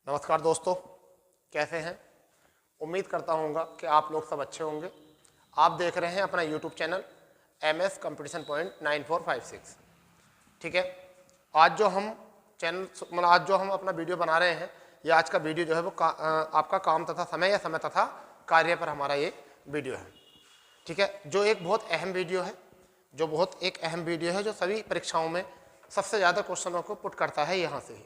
नमस्कार दोस्तों, कैसे हैं। उम्मीद करता हूँगा कि आप लोग सब अच्छे होंगे। आप देख रहे हैं अपना YouTube channel MS competition point 9456। ठीक है, आज जो हम अपना वीडियो बना रहे हैं, ये आज का वीडियो जो है वो आपका काम तथा समय या समय तथा कार्य पर हमारा ये वीडियो है। ठीक है, जो एक बहुत अहम वीडियो है, जो सभी परीक्षाओं में सबसे ज़्यादा क्वेश्चनों को पुट करता है यहाँ से ही।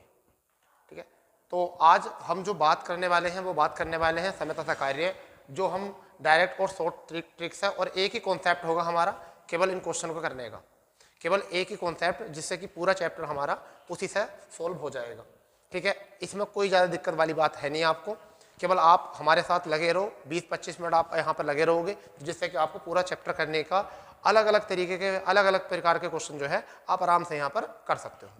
ठीक है, तो आज हम जो बात करने वाले हैं वो बात करने वाले हैं समय तथा कार्य, जो हम डायरेक्ट और शॉर्ट ट्रिक्स है, और एक ही कॉन्सेप्ट होगा हमारा केवल इन क्वेश्चन को करने का, केवल एक ही कॉन्सेप्ट, जिससे कि पूरा चैप्टर हमारा उसी से सोल्व हो जाएगा। ठीक है, इसमें कोई ज़्यादा दिक्कत वाली बात है नहीं आपको, केवल आप हमारे साथ लगे रहो, 20-25 मिनट आप यहाँ पर लगे रहोगे, जिससे कि आपको पूरा चैप्टर करने का अलग अलग तरीके के अलग अलग प्रकार के क्वेश्चन जो है आप आराम से यहाँ पर कर सकते हो।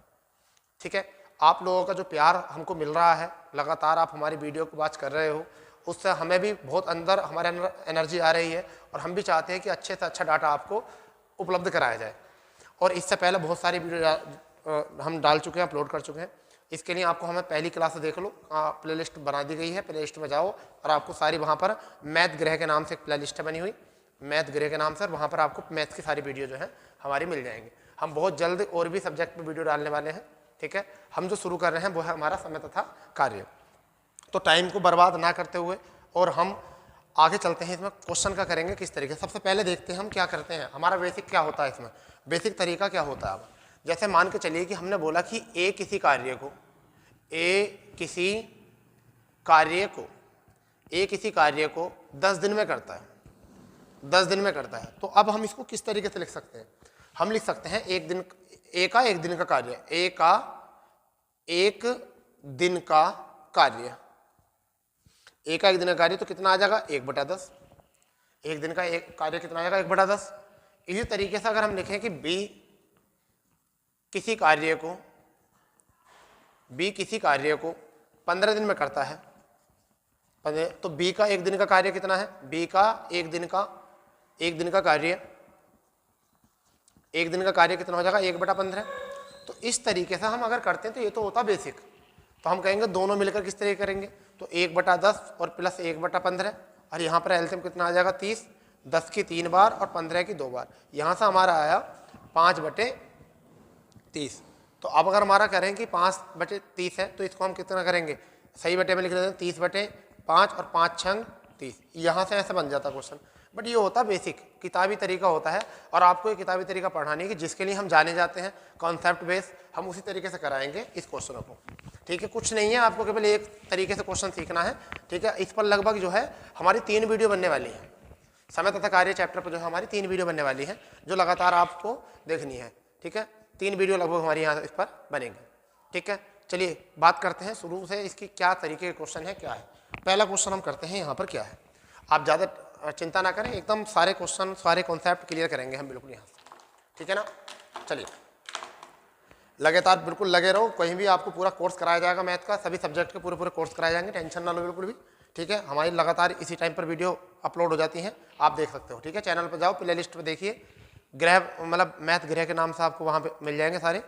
ठीक है, आप लोगों का जो प्यार हमको मिल रहा है, लगातार आप हमारी वीडियो को वॉच कर रहे हो, उससे हमें भी बहुत हमारे अंदर एनर्जी आ रही है, और हम भी चाहते हैं कि अच्छे से अच्छा डाटा आपको उपलब्ध कराया जाए। और इससे पहले बहुत सारी वीडियो हम डाल चुके हैं, अपलोड कर चुके हैं। इसके लिए आपको हमें पहली क्लास देख लो, प्ले लिस्ट बना दी गई है, प्ले लिस्ट में जाओ और आपको सारी वहाँ पर मैथ गृह के नाम से एक प्ले लिस्ट बनी हुई, मैथ गृह के नाम से, वहाँ पर आपको मैथ्स की सारी वीडियो जो है हमारी मिल जाएंगी। हम बहुत जल्द और भी सब्जेक्ट पर वीडियो डालने वाले हैं। ठीक है, हम जो शुरू कर रहे हैं वो है हमारा समय तथा कार्य। तो टाइम को बर्बाद ना करते हुए और हम आगे चलते हैं, इसमें क्वेश्चन का करेंगे किस तरीके से। सबसे पहले देखते हैं हम क्या करते हैं, हमारा बेसिक क्या होता है, इसमें बेसिक तरीका क्या होता है। अब जैसे मान के चलिए कि हमने बोला कि ए किसी कार्य को 10 दिन में करता है, 10 दिन में करता है। तो अब हम इसको किस तरीके से लिख सकते हैं, हम लिख सकते हैं एक दिन का एक दिन का कार्य, ए का एक दिन का कार्य, ए का एक दिन का कार्य, तो कितना आ जाएगा 1/10। एक दिन का एक कार्य कितना आ जाएगा 1/10। इसी तरीके से अगर हम लिखें कि बी किसी कार्य को 15 दिन में करता है, तो बी का एक दिन का कार्य कितना है, बी का एक दिन का कार्य, एक दिन का कार्य कितना हो जाएगा 1/15। तो इस तरीके से हम अगर करते हैं तो ये तो होता बेसिक। तो हम कहेंगे दोनों मिलकर किस तरीके करेंगे, तो 1/10 और प्लस 1/15, और यहाँ पर एलसीएम कितना आ जाएगा 30, 10 की 3 बार और 15 की 2 बार, यहाँ से हमारा आया 5/30। तो अब अगर हमारा करें कि 5/30 है, तो इसको हम कितना करेंगे, सही बटे में लिख देते हैं 30/5 और 5 छंग 30, यहाँ से ऐसा बन जाता क्वेश्चन। बट ये होता बेसिक किताबी तरीका होता है, और आपको ये किताबी तरीका पढ़ानी है कि जिसके लिए हम जाने जाते हैं कॉन्सेप्ट बेस, हम उसी तरीके से कराएंगे इस क्वेश्चनों को। ठीक है, कुछ नहीं है, आपको केवल एक तरीके से क्वेश्चन सीखना है। ठीक है, इस पर लगभग जो है हमारी 3 वीडियो बनने वाली है, समय तथा कार्य चैप्टर पर जो है हमारी 3 वीडियो बनने वाली है, जो लगातार आपको देखनी है। ठीक है, 3 वीडियो लगभग हमारी यहाँ इस पर बनेंगे। ठीक है, चलिए बात करते हैं शुरू से इसकी क्या तरीके के क्वेश्चन है, क्या है। पहला क्वेश्चन हम करते हैं यहाँ पर क्या है, आप ज़्यादा चिंता ना करें, एकदम सारे क्वेश्चन सारे कॉन्सेप्ट क्लियर करेंगे हम बिल्कुल यहाँ से। ठीक है ना, चलिए लगातार बिल्कुल लगे रहो, कहीं भी आपको पूरा कोर्स कराया जाएगा, मैथ का सभी सब्जेक्ट के पूरे कोर्स कराए जाएंगे, टेंशन ना लो बिल्कुल भी। ठीक है, हमारी लगातार इसी टाइम पर वीडियो अपलोड हो जाती हैं, आप देख सकते हो। ठीक है, चैनल पर जाओ, प्ले लिस्ट पर देखिए, गृह मतलब मैथ गृह के नाम से आपको वहाँ पे मिल जाएंगे सारे।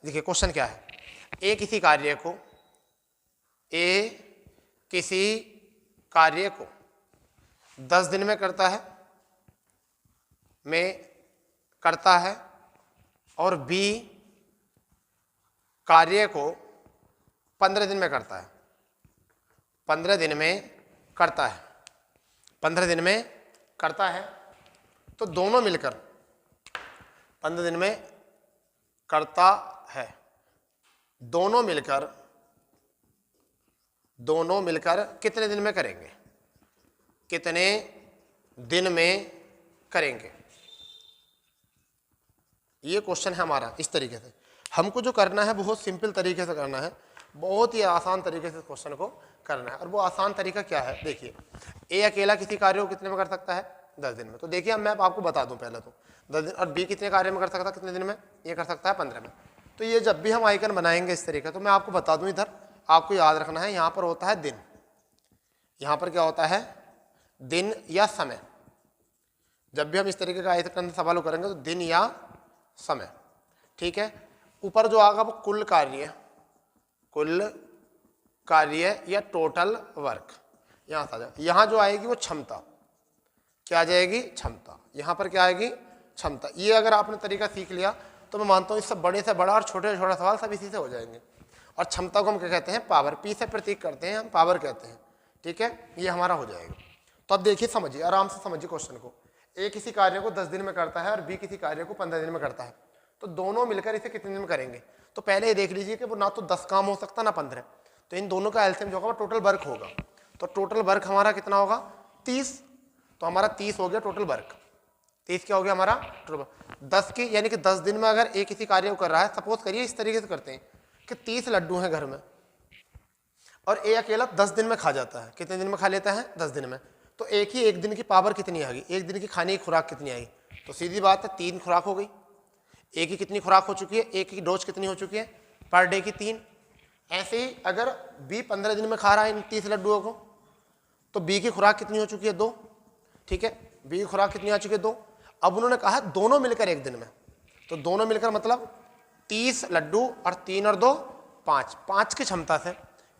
देखिए क्वेश्चन क्या है, ए किसी कार्य को 10 दिन में करता है, और बी कार्य को 15 दिन में करता है, 15 दिन में करता है, तो दोनों मिलकर 15 दिन में करता है, दोनों मिलकर कितने दिन में करेंगे, ये क्वेश्चन है हमारा। इस तरीके से हमको जो करना है बहुत सिंपल तरीके से करना है, बहुत ही आसान तरीके से क्वेश्चन को करना है। और वो आसान तरीका क्या है, देखिए ए अकेला किसी कार्य को कितने में कर सकता है 10 दिन में। तो देखिए अब मैं आपको बता दूं पहले तो 10 दिन, और बी कितने कार्य में कर सकता है कितने दिन में, ये कर सकता है 15 में। तो ये जब भी हम आइकन बनाएंगे इस तरीके, तो मैं आपको बता दूं, इधर आपको याद रखना है, यहाँ पर होता है दिन, यहाँ पर क्या होता है दिन या समय। जब भी हम इस तरीके का आयतन सवाल करेंगे तो दिन या समय। ठीक है, ऊपर जो आएगा वो कुल कार्य या टोटल वर्क, यहाँ आ जाए, यहाँ जो आएगी वो क्षमता, क्या आ जाएगी, क्षमता। यहाँ पर क्या आएगी, क्षमता। ये अगर आपने तरीका सीख लिया तो मैं मानता हूँ इससे बड़े से बड़ा और छोटे से छोटा सवाल सब इसी से हो जाएंगे। और क्षमता को हम क्या कहते हैं, पावर, पी से प्रतीक करते हैं हम, पावर कहते हैं, ठीक है, ये हमारा हो जाएगा। तो अब देखिए, समझिए, आराम से समझिए क्वेश्चन को। ए किसी कार्य को 10 दिन में करता है और बी किसी कार्य को 15 दिन में करता है, तो दोनों मिलकर इसे कितने दिन में करेंगे। तो पहले ये देख लीजिए कि वो ना तो 10 काम हो सकता ना 15, तो इन दोनों का एलसीएम जो होगा वो टोटल वर्क होगा। तो टोटल वर्क हमारा कितना होगा, 30। तो हमारा 30 हो गया टोटल वर्क। 30 क्या हो गया हमारा टोटल वर्क। 10 की यानी कि 10 दिन में अगर एक किसी कार्य को कर रहा है, सपोज करिए इस तरीके से करते हैं कि 30 लड्डू हैं घर में और ए अकेला 10 दिन में खा जाता है। कितने दिन में खा लेता है, 10 दिन में। तो एक दिन की पावर कितनी आ गई, एक दिन की खाने की खुराक कितनी आई। तो सीधी बात है, 3 खुराक हो गई। एक की कितनी खुराक हो चुकी है, एक की डोज कितनी हो चुकी है, पर डे की 3। ऐसे ही अगर बी 15 दिन में खा रहा है इन 30 लड्डुओं को, तो बी की खुराक कितनी हो चुकी है, 2। ठीक है, बी की खुराक कितनी आ चुकी है, 2। अब उन्होंने कहा दोनों मिलकर एक दिन में, तो दोनों मिलकर मतलब 30 लड्डू और 3 और 2 5, 5 की क्षमता से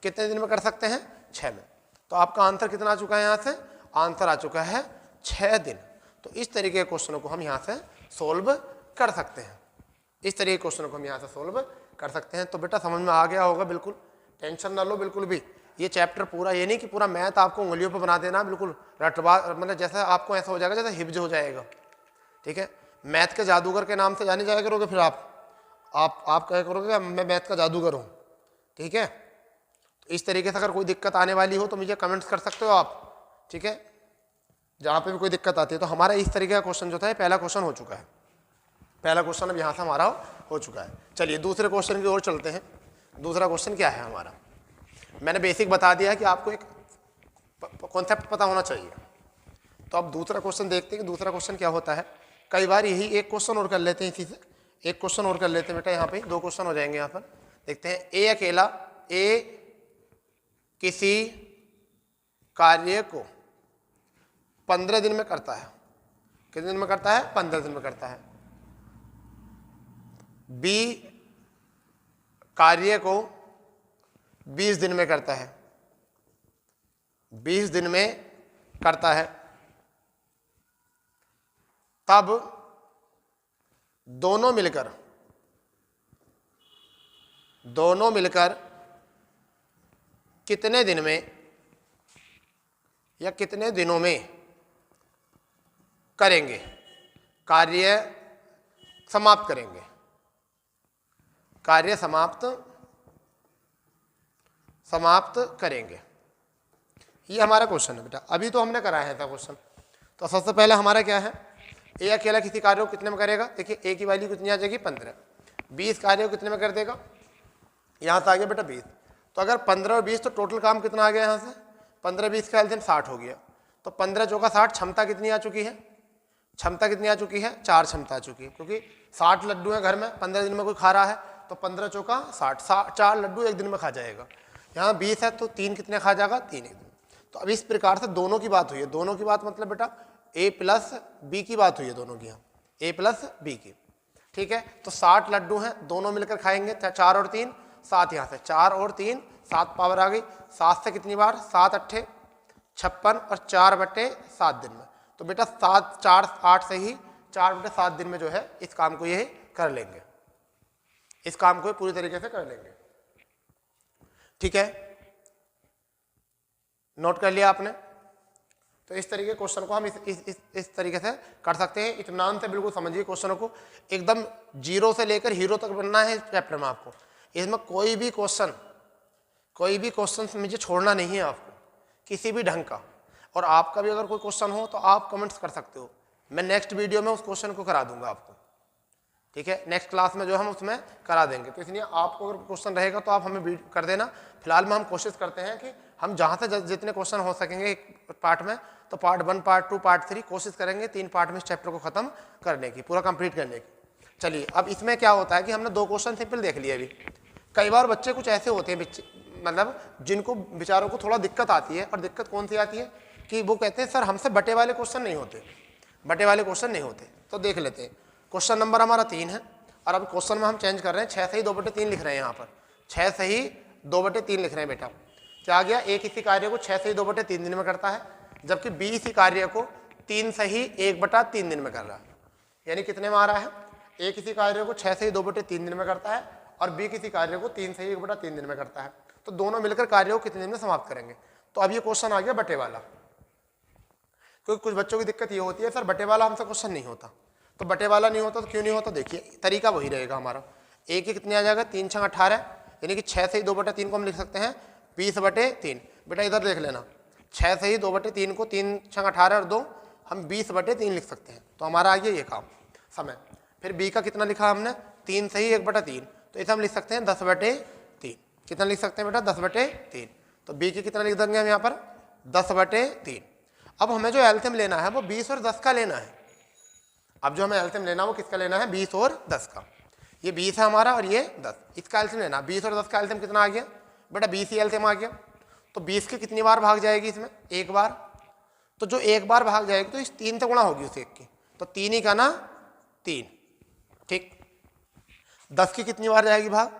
कितने दिन में कर सकते हैं, 6 में। तो आपका आंसर कितना आ चुका है, यहाँ से आंसर आ चुका है 6 दिन। तो इस तरीके के क्वेश्चनों को हम यहाँ से सोल्व कर सकते हैं, इस तरीके के क्वेश्चनों को हम यहाँ से सोल्व कर सकते हैं। तो बेटा समझ में आ गया होगा, बिल्कुल टेंशन ना लो बिल्कुल भी। ये चैप्टर पूरा, ये नहीं कि पूरा मैथ आपको उंगलियों पर बना देना, बिल्कुल रटवा, मतलब जैसे आपको ऐसा हो जाएगा जैसे हिब्ज हो जाएगा। ठीक है, मैथ के जादूगर के नाम से जाने जाया करोगे, फिर आप कह करोगे मैं मैथ का जादूगर हूँ। ठीक है, तो इस तरीके से अगर कोई दिक्कत आने वाली हो तो मुझे कमेंट्स कर सकते हो आप। ठीक है, जहाँ पे भी कोई दिक्कत आती है। तो हमारा इस तरीके का क्वेश्चन जो था, पहला क्वेश्चन हो चुका है, पहला क्वेश्चन अब यहाँ से हमारा हो चुका है। चलिए दूसरे क्वेश्चन की ओर चलते हैं। दूसरा क्वेश्चन क्या है हमारा, मैंने बेसिक बता दिया है कि आपको एक कॉन्सेप्ट पता होना चाहिए। तो अब दूसरा क्वेश्चन देखते हैं कि दूसरा क्वेश्चन क्या होता है। कई बार यही एक क्वेश्चन और कर लेते हैं, इसी से एक क्वेश्चन और कर लेते हैं बेटा। यहाँ पे 2 क्वेश्चन हो जाएंगे। यहाँ पर देखते हैं, ए अकेला, ए किसी कार्य को 15 दिन में करता है। कितने दिन में करता है, 15 दिन में करता है। बी कार्य को 20 दिन में करता है, 20 दिन में करता है। तब दोनों मिलकर कितने दिन में या कितने दिनों में करेंगे, कार्य समाप्त करेंगे, कार्य समाप्त करेंगे। ये हमारा क्वेश्चन है बेटा। अभी तो हमने कराया है था क्वेश्चन। तो सबसे पहले हमारा क्या है, ए अकेला किसी कार्य को कितने में करेगा। देखिए ए की वैल्यू कितनी आ जाएगी, 15। 20 कार्य को कितने में कर देगा, यहाँ से आ गया बेटा 20। तो अगर 15 और 20 तो टोटल काम कितना आ गया यहाँ से, 15-20 का एलसीएम 60 हो गया। तो 15 चौका 60, क्षमता कितनी आ चुकी है, क्षमता कितनी आ चुकी है, 4 क्षमता आ चुकी है। क्योंकि 60 लड्डू हैं घर में, 15 दिन में कोई खा रहा है, तो 15 चौका 60, 4 लड्डू एक दिन में खा जाएगा। यहाँ 20 है तो 3 कितने खा जाएगा, 3 एक दिन। तो अब इस प्रकार से दोनों की बात हुई है। दोनों की बात मतलब बेटा ए प्लस बी की बात हुई है, दोनों की, यहाँ ए प्लस बी की। ठीक है, तो 60 लड्डू हैं, दोनों मिलकर खाएंगे, 4 और 3 7, यहाँ से 4 और 3 7 पावर आ गई। 7 से कितनी बार, 7 अट्ठे 56 और 4/7 दिन में। तो बेटा 7 4 8 से ही 4/7 दिन में जो है इस काम को ये कर लेंगे, इस काम को पूरी तरीके से कर लेंगे। ठीक है, नोट कर लिया आपने। तो इस तरीके के क्वेश्चन को हम इस तरीके से कर सकते हैं। इत्मीनान से बिल्कुल समझिए क्वेश्चनों को, एकदम 0 से लेकर हीरो तक बनना है इस चैप्टर में आपको। इसमें कोई भी क्वेश्चन मुझे छोड़ना नहीं है आपको, किसी भी ढंग का। और आपका भी अगर कोई क्वेश्चन हो तो आप कमेंट्स कर सकते हो, मैं नेक्स्ट वीडियो में उस क्वेश्चन को करा दूंगा आपको। ठीक है, नेक्स्ट क्लास में जो हम उसमें करा देंगे। तो इसलिए आपको अगर क्वेश्चन रहेगा तो आप हमें कर देना। फिलहाल में हम कोशिश करते हैं कि हम जहाँ से जितने क्वेश्चन हो सकेंगे एक पार्ट में, तो पार्ट 1 पार्ट 2 पार्ट 3 कोशिश करेंगे 3 पार्ट में इस चैप्टर को खत्म करने की, पूरा कंप्लीट करने की। चलिए, अब इसमें क्या होता है कि हमने 2 क्वेश्चन सिंपल देख लिए अभी। कई बार बच्चे कुछ ऐसे होते हैं मतलब जिनको बेचारों को थोड़ा दिक्कत आती है। और दिक्कत कौन सी आती है कि वो कहते हैं सर हमसे बटे वाले क्वेश्चन नहीं होते, तो देख लेते हैं। क्वेश्चन नंबर हमारा 3 है और अब क्वेश्चन में हम चेंज कर रहे हैं, 6 से ही 2/3 लिख रहे हैं। यहाँ पर 6 से ही 2/3 लिख रहे हैं बेटा। क्या आ गया, ए किसी कार्य को 6 से ही 2/3 दिन में करता है, जबकि बी इसी कार्य को 3 से ही 1/3 दिन में कर रहा है। यानी कितने में आ रहा है, ए किसी कार्य को 6 से ही 2/3 दिन में करता है और बी किसी कार्य को 3 से ही 1/3 दिन में करता है। तो दोनों मिलकर कार्य को कितने दिन में समाप्त करेंगे। तो अब ये क्वेश्चन आ गया बटे वाला, क्योंकि कुछ बच्चों की दिक्कत ये होती है सर बटे वाला हमसे क्वेश्चन नहीं होता। तो बटे वाला नहीं होता तो क्यों नहीं होता, देखिए तरीका वही रहेगा हमारा। ए के कितने आ जाएगा, 3 6 18, यानी कि 6 से ही 2/3 को हम लिख सकते हैं 20/3। बेटा इधर देख लेना, 6 से ही 2/3 को 3 6 18 और 2 हम 20/3 लिख सकते हैं। तो हमारा आ गया ये काम समय। फिर बी का कितना लिखा हमने, 3 से ही 1/3, तो इसे हम लिख सकते हैं 10/3। कितना लिख सकते हैं बेटा, 10/3। तो बी के कितना लिख देंगे हम यहाँ पर, 10/3। अब हमें जो एलसीएम लेना है वो 20 और 10 का लेना है। अब जो हमें एलसीएम लेना है वो किसका लेना है, 20 और 10 का। ये 20 है हमारा और ये 10, इसका एलसीएम लेना। 20 और 10 का एलसीएम कितना आ गया बेटा, 20 ही एलसीएम आ गया। तो 20 की कितनी बार भाग जाएगी इसमें, एक बार। तो जो एक बार भाग जाएगी तो इस 3 से गुणा होगी उस एक की, तो 3 ही का ना 3, ठीक। 10 की कितनी बार जाएगी भाग,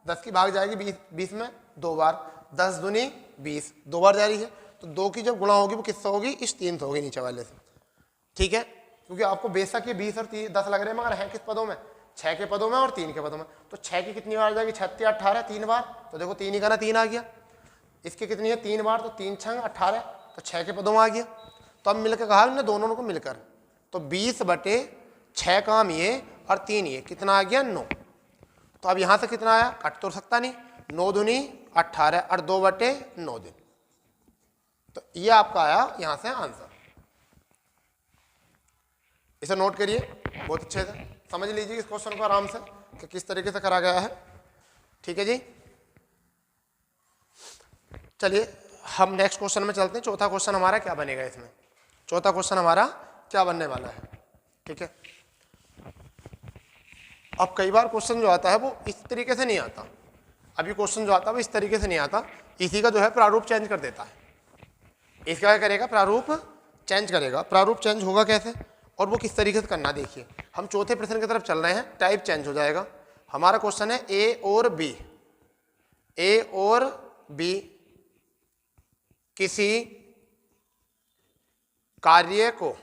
10 की भाग जाएगी 20 में 2 बार, 10 दूनी 20, 2 बार जा रही है। तो 2 की जब गुणा होगी वो किससे होगी, इस 3 से होगी नीचे वाले से, ठीक है। क्योंकि आपको बेशक ये 20 और 10 लग रहे हैं, मगर है किस पदों में, 6 के पदों में और 3 के पदों में। तो 6 की कितनी बार जाएगी, 6 18, 3 बार। तो देखो 3 ही का ना 3 आ गया। इसकी कितनी है, 3 बार, तो 3 6 18, तो 6 के पदों में आ गया। तो अब मिलकर कहा इन्हें दोनों को मिलकर, तो 20/6 काम ये और 3 ये, कितना आ गया 9। तो अब यहाँ से कितना आया, कट तो सकता नहीं, 9 दूनी 18 और 2/9 दिन। तो ये आपका आया यहाँ से आंसर। इसे नोट करिए, बहुत अच्छे से समझ लीजिए इस क्वेश्चन को आराम से कि किस तरीके से करा गया है, ठीक है जी। चलिए हम नेक्स्ट क्वेश्चन में चलते हैं। चौथा क्वेश्चन हमारा क्या बनेगा इसमें, चौथा क्वेश्चन हमारा क्या बनने वाला है, ठीक है। अब कई बार क्वेश्चन जो आता है वो इस तरीके से नहीं आता। अभी क्वेश्चन जो आता है वो इस तरीके से नहीं आता, इसी का जो है प्रारूप चेंज कर देता है। इसका क्या करेगा, प्रारूप चेंज करेगा। प्रारूप चेंज होगा कैसे और वो किस तरीके से करना, देखिए हम चौथे प्रश्न की तरफ चल रहे हैं। टाइप चेंज हो जाएगा। हमारा क्वेश्चन है ए और बी, ए और बी किसी कार्य को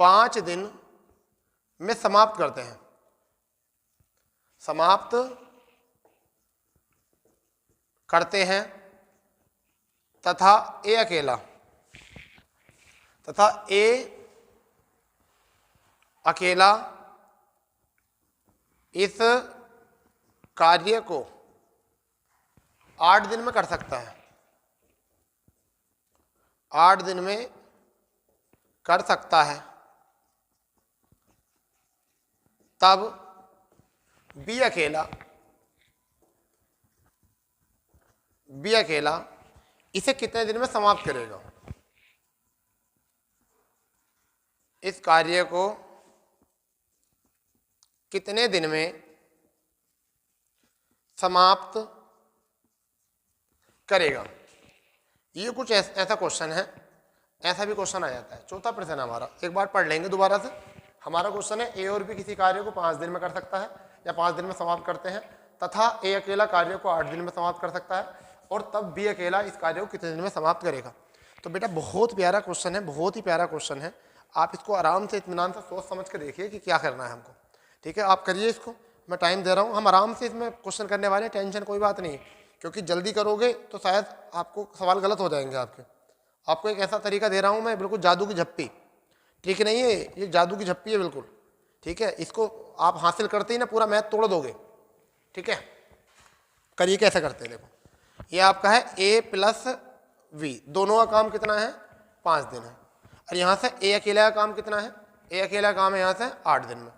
5 दिन में समाप्त करते हैं, समाप्त करते हैं तथा ए अकेला इस कार्य को 8 दिन में कर सकता है, 8 दिन में कर सकता है, तब बी अकेला इसे कितने दिन में समाप्त करेगा, इस कार्य को कितने दिन में समाप्त करेगा। ये कुछ ऐसा क्वेश्चन है, ऐसा भी क्वेश्चन आ जाता है। चौथा प्रश्न हमारा एक बार पढ़ लेंगे दोबारा से। हमारा क्वेश्चन है ए और बी किसी कार्य को 5 दिन में कर सकता है या 5 दिन में समाप्त करते हैं, तथा ए अकेला कार्य को 8 दिन में समाप्त कर सकता है, और तब बी अकेला इस कार्य को कितने दिन में समाप्त करेगा। तो बेटा बहुत प्यारा क्वेश्चन है, बहुत ही प्यारा क्वेश्चन है। आप इसको आराम से इत्मीनान से सोच समझ के देखिए कि क्या करना है हमको, ठीक है। आप करिए इसको, मैं टाइम दे रहा हूँ, हम आराम से इसमें क्वेश्चन करने वाले हैं, टेंशन कोई बात नहीं। क्योंकि जल्दी करोगे तो शायद आपको सवाल गलत हो जाएंगे आपके। आपको एक ऐसा तरीका दे रहा हूँ मैं, बिल्कुल जादू की झप्पी, ठीक नहीं है, ये जादू की झप्पी है बिल्कुल, ठीक है। इसको आप हासिल करते ही ना पूरा मैथ तोड़ दोगे, ठीक है। करिए कैसे करते हैं, देखो ये आपका है a प्लस v, दोनों का काम कितना है 5 दिन है, और यहाँ से a अकेला का काम कितना है, a अकेला काम है यहाँ से 8 दिन में।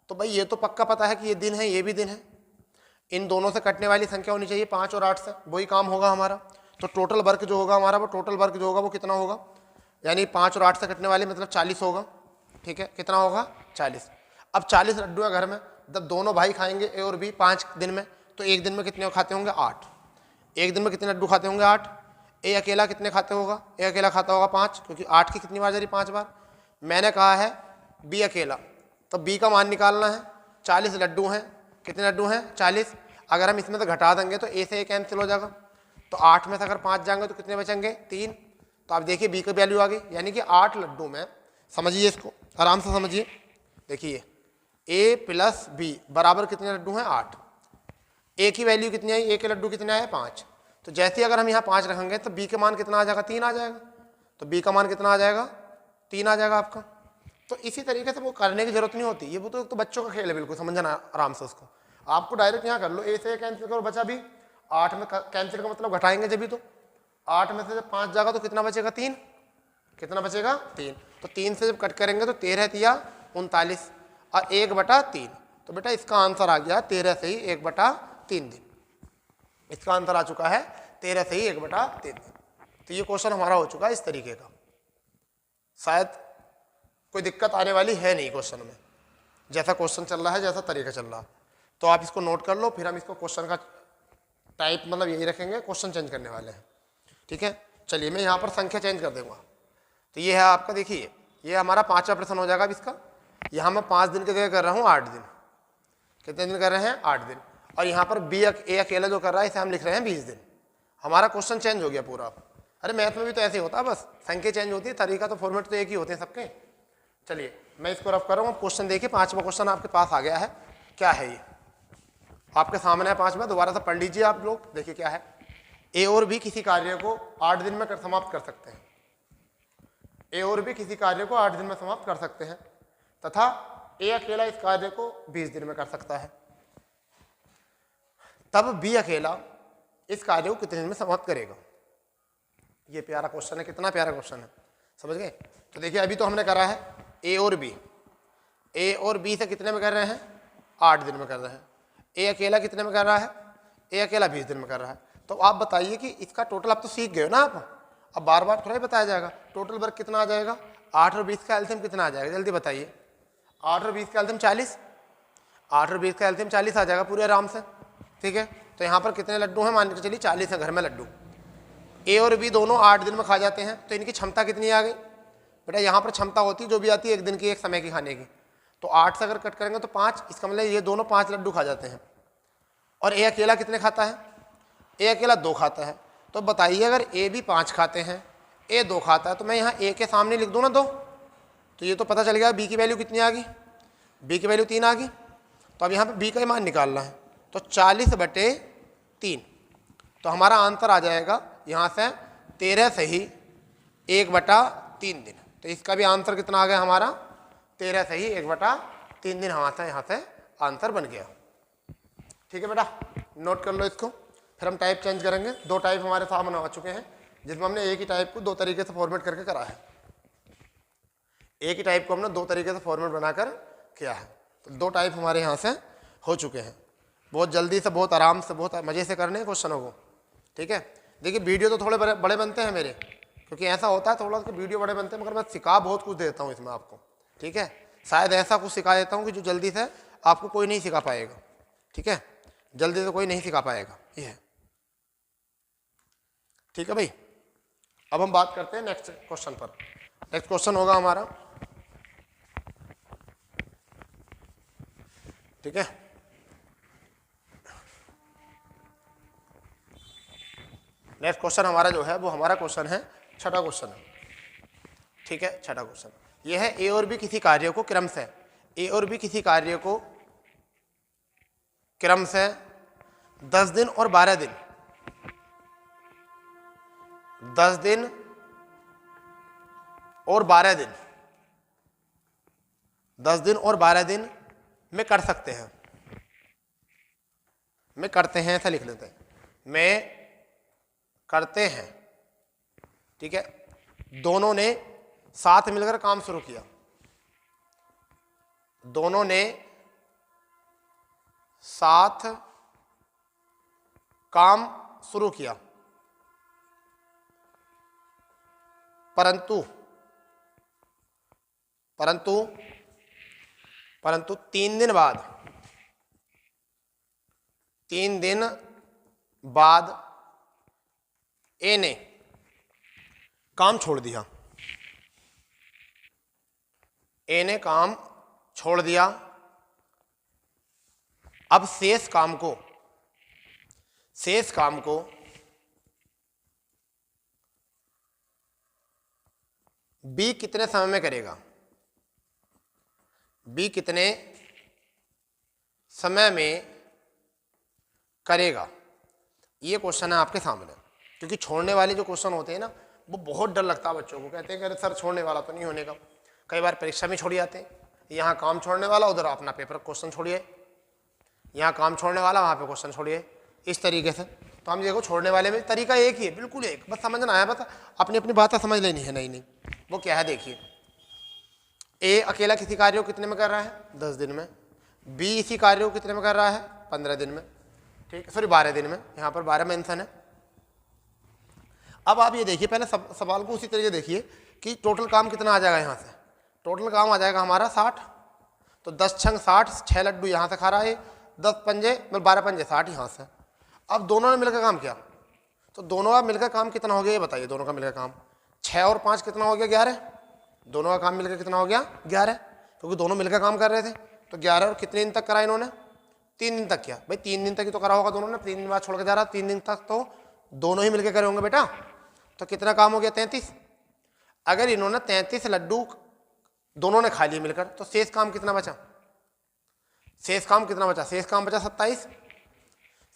तो भाई ये तो पक्का पता है कि ये दिन है ये भी दिन है, इन दोनों से कटने वाली संख्या होनी चाहिए 5 और 8 से, वही काम होगा हमारा। तो टोटल वर्क जो होगा हमारा, वो टोटल वर्क जो होगा वो कितना होगा, यानी 5 और 8 से कटने वाले मतलब 40 होगा, ठीक है। कितना होगा 40। अब 40 लड्डू है घर में, जब दोनों भाई खाएंगे ए और बी 5 दिन में, तो एक दिन में कितने खाते होंगे 8, एक दिन में कितने लड्डू खाते होंगे 8। ए अकेला कितने खाते होगा, ए अकेला खाता होगा 5, क्योंकि 8 की कितनी बार जा रही 5 बार। मैंने कहा है बी अकेला, तो बी का मान निकालना है। 40 लड्डू हैं, कितने लड्डू हैं 40। अगर हम इसमें से घटा देंगे तो ए से ए कैंसिल हो जाएगा, तो 8 में से अगर 5 जाएंगे तो कितने बचेंगे 3। तो आप देखिए बी की वैल्यू आ गई, यानी कि 8 लड्डू में, समझिए इसको आराम से समझिए, देखिए ए प्लस बी बराबर कितने लड्डू हैं 8। ए की वैल्यू कितनी आई, ए के लड्डू कितने आए 5। तो जैसे ही अगर हम यहाँ 5 रखेंगे तो बी का मान कितना आ जाएगा 3 आ जाएगा, तो बी का मान कितना आ जाएगा 3 आ जाएगा आपका। तो इसी तरीके से वो करने की जरूरत नहीं होती, ये वो तो बच्चों का खेल है, बिल्कुल समझना आराम से उसको। आपको डायरेक्ट यहाँ कर लो, ए से कैंसिल करो बचा भी 8 में, कैंसिल का मतलब घटाएंगे जब भी, तो 8 में से जब 5 जाएगा तो कितना बचेगा 3, कितना बचेगा 3। तो 3 से जब कट करेंगे तो 13 तिया 39 और 1/3। तो बेटा इसका आंसर आ गया 13 से ही 1/3 दिन। इसका आंसर आ चुका है 13 से ही 1/3 दिन। तो ये क्वेश्चन हमारा हो चुका है इस तरीके का। शायद कोई दिक्कत आने वाली है नहीं क्वेश्चन में, जैसा क्वेश्चन चल रहा है, जैसा तरीका चल रहा है। तो आप इसको नोट कर लो, फिर हम इसको क्वेश्चन का टाइप मतलब यही रखेंगे, क्वेश्चन चेंज करने वाले हैं। ठीक है, चलिए मैं यहाँ पर संख्या चेंज कर दूंगा। तो ये है आपका, देखिए ये हमारा 5वां प्रश्न हो जाएगा अब इसका। यहाँ मैं 5 दिन की जगह कर रहा हूँ 8 दिन। कितने दिन कर रहे हैं 8 दिन। और यहाँ पर बी ए अकेला जो कर रहा है इसे हम लिख रहे हैं 20 दिन। हमारा क्वेश्चन चेंज हो गया पूरा। अरे मैथ में भी तो ऐसे ही होता है, बस संख्या चेंज होती है, तरीका तो फॉर्मेट तो एक ही होते हैं सबके। चलिए मैं इसको रफ कर रहा हूँ। क्वेश्चन देखिए 5वां क्वेश्चन आपके पास आ गया है। क्या है ये आपके सामने है 5वां, दोबारा से पढ़ लीजिए आप लोग। देखिए क्या है, ए और बी किसी कार्य को 8 दिन में समाप्त कर सकते हैं। ए और बी किसी कार्य को 8 दिन में समाप्त कर सकते हैं तथा ए अकेला इस कार्य को 20 दिन में कर सकता है। तब बी अकेला इस कार्य को कितने दिन में समाप्त करेगा। ये प्यारा क्वेश्चन है, कितना प्यारा क्वेश्चन है, समझ गए। तो देखिए अभी तो हमने करा है ए और बी, ए और बी से कितने में कर रहे हैं 8 दिन में कर रहे हैं। ए अकेला कितने में कर रहा है, ए अकेला 20 दिन में कर रहा है। तो आप बताइए कि इसका टोटल आप तो सीख गए हो ना आप, अब बार बार थोड़ा ही बताया जाएगा। टोटल वर्क कितना आ जाएगा, 8 और 20 का एलसीएम कितना आ जाएगा, जल्दी बताइए। 8 और 20 का एलसीएम 40, 8 और 20 का एलसीएम 40 आ जाएगा पूरे आराम से। ठीक है, तो यहाँ पर कितने लड्डू हैं, मान के चलिए 40 है घर में लड्डू। ए और बी दोनों 8 दिन में खा जाते हैं, तो इनकी क्षमता कितनी आ गई बेटा, यहाँ पर क्षमता होती है जो भी आती है एक दिन की, एक समय की खाने की। तो 8 से अगर कट करेंगे तो 5, इसका मतलब ये दोनों 5 लड्डू खा जाते हैं। और ए अकेला कितने खाता है, ए अकेला 2 खाता है। तो बताइए अगर ए भी 5 खाते हैं, ए 2 खाता है, तो मैं यहाँ ए के सामने लिख दूँ ना 2, तो ये तो पता चल गया बी की वैल्यू कितनी आ गई, बी की वैल्यू 3 आ गई। तो अब यहाँ पे बी का मान निकालना है, तो 40/3। तो हमारा आंसर आ जाएगा यहाँ से 13 से ही 1/3 दिन। तो इसका भी आंसर कितना आ गया हमारा 13 से ही 1/3 दिन हमारा यहाँ से आंसर बन गया। ठीक है बेटा, नोट कर लो इसको। फिर हम टाइप चेंज करेंगे। 2 टाइप हमारे सामने आ चुके हैं, जिसमें हमने एक ही टाइप को 2 तरीके से फॉर्मेट करके करा है। एक ही टाइप को हमने 2 तरीके से फॉर्मेट बनाकर किया है। तो 2 टाइप हमारे यहाँ से हो चुके हैं। बहुत जल्दी से, बहुत आराम से, बहुत मज़े से करने क्वेश्चनों को। ठीक है, देखिए वीडियो तो थोड़े बड़े बनते हैं मेरे, क्योंकि ऐसा होता है थोड़ा सा वीडियो बड़े बनते हैं, मगर मैं सिखा बहुत कुछ देता हूँ इसमें आपको। ठीक है, शायद ऐसा कुछ सिखा देता हूँ कि जो जल्दी से आपको कोई नहीं सिखा पाएगा। ठीक है, जल्दी से कोई नहीं सिखा पाएगा, ये है। ठीक है भाई, अब हम बात करते हैं नेक्स्ट क्वेश्चन पर। नेक्स्ट क्वेश्चन होगा हमारा, ठीक है, नेक्स्ट क्वेश्चन हमारा जो है वो हमारा क्वेश्चन है 6वां क्वेश्चन है। ठीक है, 6वां क्वेश्चन ये है, ए और बी किसी कार्य को क्रम से, ए और बी किसी कार्य को क्रम से 10 दिन और 12 दिन, 10 दिन और 12 दिन, 10 दिन और 12 दिन में कर सकते हैं, में करते हैं, ऐसा लिख लेते हैं, में करते हैं। ठीक है, दोनों ने साथ मिलकर काम शुरू किया, दोनों ने साथ काम शुरू किया, परंतु 3 दिन बाद, 3 दिन बाद ए ने काम छोड़ दिया, ए ने काम छोड़ दिया। अब शेष काम को शेष काम को बी कितने समय में करेगा, बी कितने समय में करेगा, ये क्वेश्चन है आपके सामने। क्योंकि छोड़ने वाले जो क्वेश्चन होते हैं ना, वो बहुत डर लगता है बच्चों को, कहते हैं कि अरे सर छोड़ने वाला तो नहीं होने का। कई बार परीक्षा में छोड़ जाते हैं, यहाँ काम छोड़ने वाला, उधर अपना पेपर क्वेश्चन छोड़िए, यहाँ काम छोड़ने वाला, वहाँ पे क्वेश्चन छोड़िए, इस तरीके से। तो हम देखो छोड़ने वाले में तरीका एक ही है, बिल्कुल एक, बस समझना है, बस अपनी अपनी बातें समझ लेनी है। नहीं वो क्या है देखिए, ए अकेला किसी कार्य को कितने में कर रहा है, 10 दिन में। बी इसी कार्य को कितने में कर रहा है, 15 दिन में। ठीक है, सॉरी 12 दिन में, यहाँ पर 12 मेंशन है। अब आप ये देखिए, पहले सवाल को उसी तरीके देखिए कि टोटल काम कितना आ जाएगा। यहाँ से टोटल काम आ जाएगा हमारा 60। तो 10 छंग 60, 6 लड्डू यहाँ से खा रहा है, 10 पंजे मतलब 12 पंजे 60 यहाँ से। अब दोनों ने मिलकर काम किया, तो दोनों का मिलकर काम कितना हो गया ये बताइए। दोनों का मिलकर काम 6 और 5 कितना हो गया, 11। दोनों का काम मिलकर कितना हो गया, 11, क्योंकि दोनों मिलकर काम कर रहे थे। तो 11 और कितने दिन तक करा इन्होंने, 3 दिन तक किया। भाई 3 दिन तक ही तो करा होगा दोनों ने, 3 दिन बाद छोड़ के जा रहा, 3 दिन तक तो दोनों ही मिलकर करे होंगे बेटा। तो कितना काम हो गया, 33। अगर इन्होंने 33 लड्डू दोनों ने खा लिए मिलकर, तो शेष काम कितना बचा, शेष काम कितना बचा, शेष काम बचा 27।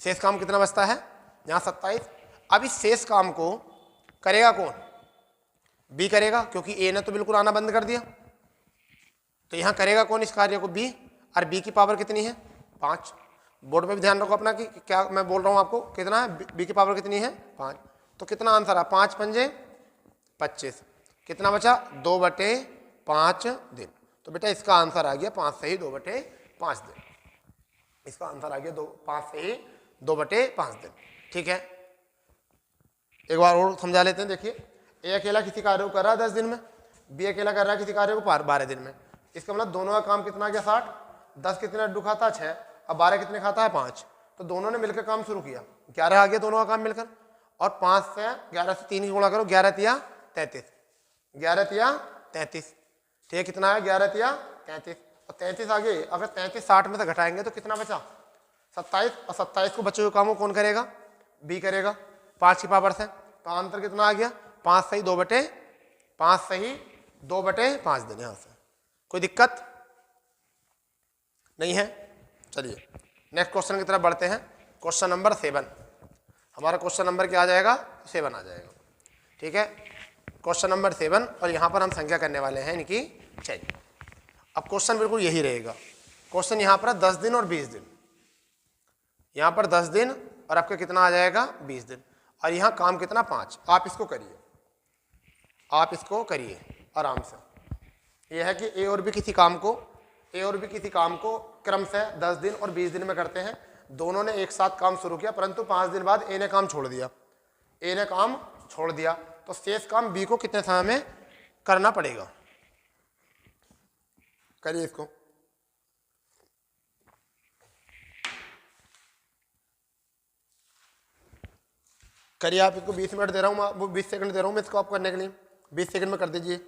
शेष काम कितना बचता है यहाँ, 27। अब इस शेष काम को करेगा कौन, बी करेगा, क्योंकि ए ने तो बिल्कुल आना बंद कर दिया। तो यहाँ करेगा कौन इस कार्य को, बी। और बी की पावर कितनी है, 5। बोर्ड पे भी ध्यान रखो अपना कि क्या मैं बोल रहा हूँ आपको, कितना है, बी की पावर कितनी है, 5। तो कितना आंसर है, 5 पंजे 25। कितना बचा, 2/5 दिन। तो बेटा इसका आंसर आ गया 5 से ही 2/5 दिन। इसका आंसर आ गया 5 से ही 2/5 दिन। ठीक है, एक बार और समझा लेते हैं। देखिए, ए अकेला किसी कार्य को कर रहा है 10 दिन में, बी अकेला कर रहा है किसी कार्य को 12 दिन में। इसका मतलब दोनों का काम कितना आ गया, 60। 10 कितने लड्डू खाता है, 6। अब 12 कितने खाता है, 5। तो दोनों ने मिलकर काम शुरू किया, 11 आ गया दोनों का काम मिलकर। और 5 से 11 से 3 की गुणा करो, 11 तिया 33, 11 तिया 33। ठीक है, कितना है, 11 तिया 33। और 33 आ गए। अगर 33 60 में से घटाएंगे तो कितना बचा, 27। और 27 को बचे हुए कामों कौन करेगा, बी करेगा, 5 की पावर से। तो आंसर कितना आ गया, 5 से ही 2/5 दिन। यहाँ से कोई दिक्कत नहीं है। चलिए नेक्स्ट क्वेश्चन की तरफ बढ़ते हैं। क्वेश्चन नंबर 7, हमारा क्वेश्चन नंबर क्या आ जाएगा, 7 आ जाएगा। ठीक है, क्वेश्चन नंबर 7, और यहाँ पर हम संख्या करने वाले हैं इनकी चेंज। अब क्वेश्चन बिल्कुल यही रहेगा। क्वेश्चन यहाँ पर 10 दिन और 20 दिन, यहाँ पर 10 दिन और आपका कितना आ जाएगा, 20 दिन। और यहाँ काम कितना, 5। आप इसको करिए, आप इसको करिए आराम से। यह है कि ए और बी किसी काम को क्रम से 10 दिन और 20 दिन में करते हैं। दोनों ने एक साथ काम शुरू किया, परंतु 5 दिन बाद ए ने काम छोड़ दिया। तो शेष काम बी को कितने समय में करना पड़ेगा, करिए इसको। करिए आप इसको, 20 मिनट दे रहा हूँ मैं, वो 20 सेकंड दे रहा हूँ मैं इसको आप करने के लिए। 20 सेकंड में कर दीजिए।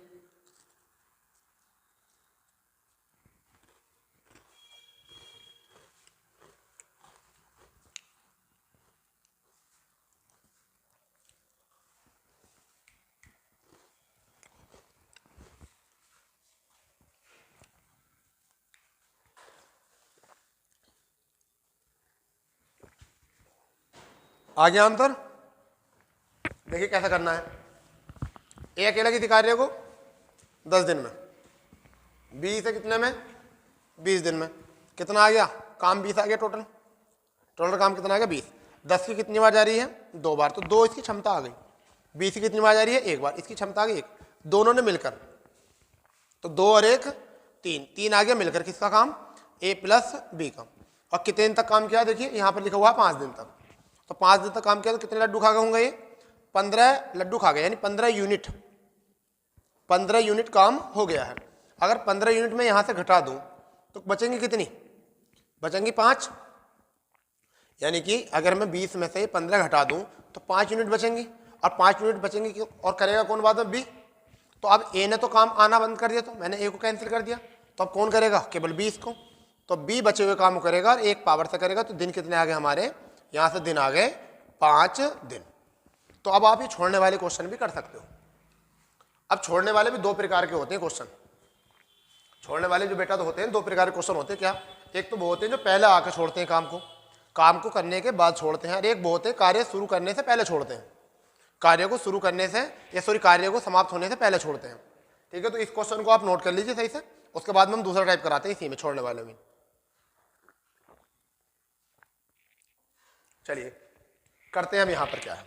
आ गया आंसर, देखिए कैसा करना है। ए अकेला किसी कार्य को 10 दिन में, बी से कितने में, 20 दिन में। कितना आ गया, काम 20 आ गया। टोटल काम कितना आ गया, 20। 10 की कितनी बार जा रही है, 2 बार, तो 2 इसकी क्षमता आ गई। 20 की कितनी बार जा रही है, 1 बार, इसकी क्षमता आ गई 1। दोनों ने मिलकर, तो 2 और 1 3 आ गया मिलकर किसका काम, ए प्लस बी का। और कितने दिन तक काम किया, देखिए यहाँ पर लिखा हुआ है 5 दिन तक। तो 5 दिन तक काम किया तो कितने लड्डू खा गए होंगे, ये 15 लड्डू खा गए, यानी 15 यूनिट काम हो गया है। अगर 15 यूनिट में यहाँ से घटा दूँ तो बचेंगी कितनी, बचेंगी 5। यानी कि अगर मैं 20 में से 15 घटा दूँ तो 5 यूनिट बचेंगी। और 5 यूनिट बचेंगी और करेगा कौन बाद में, बी। तो अब ए ने तो काम आना बंद कर दिया, तो मैंने ए को कैंसिल कर दिया। तो अब कौन करेगा, केवल 20 को। तो बी बचे हुए काम को करेगा और 1 पावर से करेगा। तो दिन कितने आ गए हमारे, यहाँ से दिन आ गए 5 दिन। तो अब आप ये छोड़ने वाले क्वेश्चन भी कर सकते हो। अब छोड़ने वाले भी 2 प्रकार के होते हैं क्वेश्चन। छोड़ने वाले जो बेटा तो होते हैं 2 प्रकार के क्वेश्चन होते हैं। क्या? एक तो वो होते हैं जो पहले आकर छोड़ते हैं काम को करने के बाद छोड़ते हैं, और एक वो होते हैं कार्य शुरू करने से पहले छोड़ते हैं, कार्य को शुरू करने से कार्य को समाप्त होने से पहले छोड़ते हैं। ठीक है, तो इस क्वेश्चन को आप नोट कर लीजिए सही से, उसके बाद में हम दूसरा टाइप कराते हैं इसी में, छोड़ने वाले में। चलिए करते हैं हम। यहां पर क्या है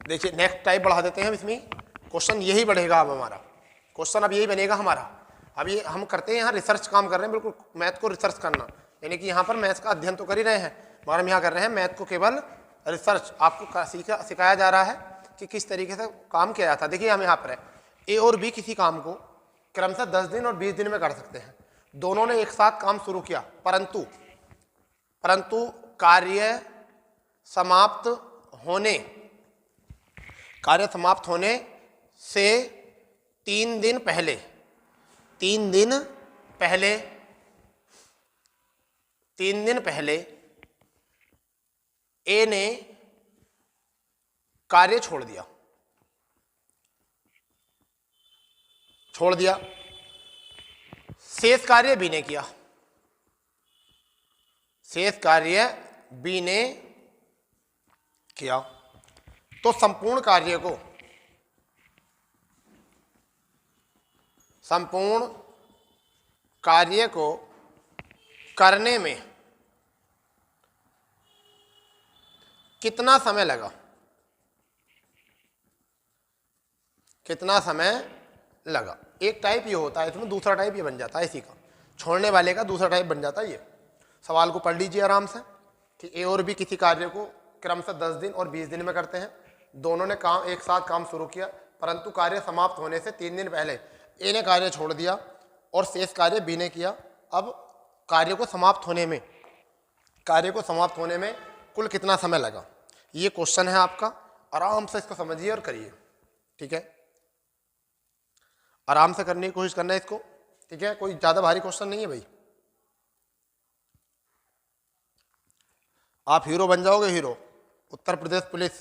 देखिए, नेक्स्ट टाइप बढ़ा देते हैं हम इसमें। क्वेश्चन यही बढ़ेगा अब हमारा, क्वेश्चन अब यही बनेगा हमारा। अब ये हम करते हैं यहाँ रिसर्च काम कर रहे हैं, बिल्कुल मैथ को रिसर्च करना, यानी कि यहाँ पर मैथ का अध्ययन तो कर ही रहे हैं, मगर हम यहाँ कर रहे हैं मैथ को केवल रिसर्च। आपको सिखाया जा रहा है कि किस तरीके से काम किया जाता है। देखिए हम यहाँ पर है, ए और बी किसी काम को क्रमशः 10 दिन और 20 दिन में कर सकते हैं। दोनों ने एक साथ काम शुरू किया, परंतु कार्य समाप्त होने से 3 दिन पहले ए ने कार्य छोड़ दिया। शेष कार्य बी ने किया। तो संपूर्ण कार्य को करने में कितना समय लगा। एक टाइप ये होता है इसमें, दूसरा टाइप ये बन जाता है इसी का, छोड़ने वाले का दूसरा टाइप बन जाता है ये। सवाल को पढ़ लीजिए आराम से कि ए और बी किसी कार्य को क्रमशः 10 दिन और 20 दिन में करते हैं। दोनों ने एक साथ काम शुरू किया, परंतु कार्य समाप्त होने से 3 दिन पहले ए ने कार्य छोड़ दिया और शेष कार्य बी ने किया। अब कार्य को समाप्त होने में कुल कितना समय लगा, ये क्वेश्चन है आपका। आराम से इसको समझिए और करिए, ठीक है। आराम से करने की कोशिश करना है इसको, ठीक है। कोई ज़्यादा भारी क्वेश्चन नहीं है भाई। आप हीरो बन जाओगे, हीरो उत्तर प्रदेश पुलिस,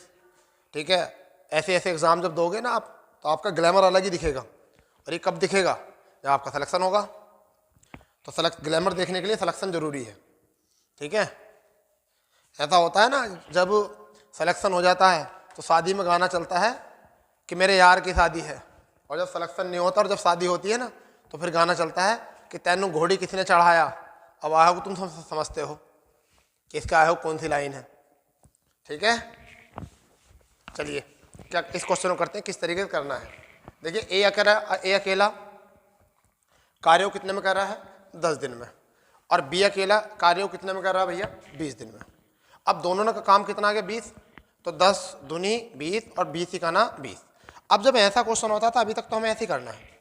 ठीक है। ऐसे एग्जाम जब दोगे ना आप, तो आपका ग्लैमर अलग ही दिखेगा। और ये कब दिखेगा? जब आपका सिलेक्शन होगा। तो ग्लैमर देखने के लिए सिलेक्शन जरूरी है, ठीक है। ऐसा होता है ना, जब सिलेक्शन हो जाता है तो शादी में गाना चलता है कि मेरे यार की शादी है, और जब सिलेक्शन नहीं होता और जब शादी होती है ना, तो फिर गाना चलता है कि तैनू घोड़ी किसने चढ़ाया। अब आया हो तुम समझते हो कि इसका आया हो कौन सी लाइन है, ठीक है। चलिए क्या इस क्वेश्चन को करते हैं, किस तरीके से करना है। देखिए ए अकेला कार्य को कितने में कर रहा है? 10 दिन में। और बी अकेला कार्य को कितने में कर रहा है भैया? 20 दिन में। अब दोनों ने का काम कितना आ गया? 20। तो 10 दूनी 20 और 20 ही का ना 20। अब जब ऐसा क्वेश्चन होता था, अभी तक तो हमें ऐसे ही करना है।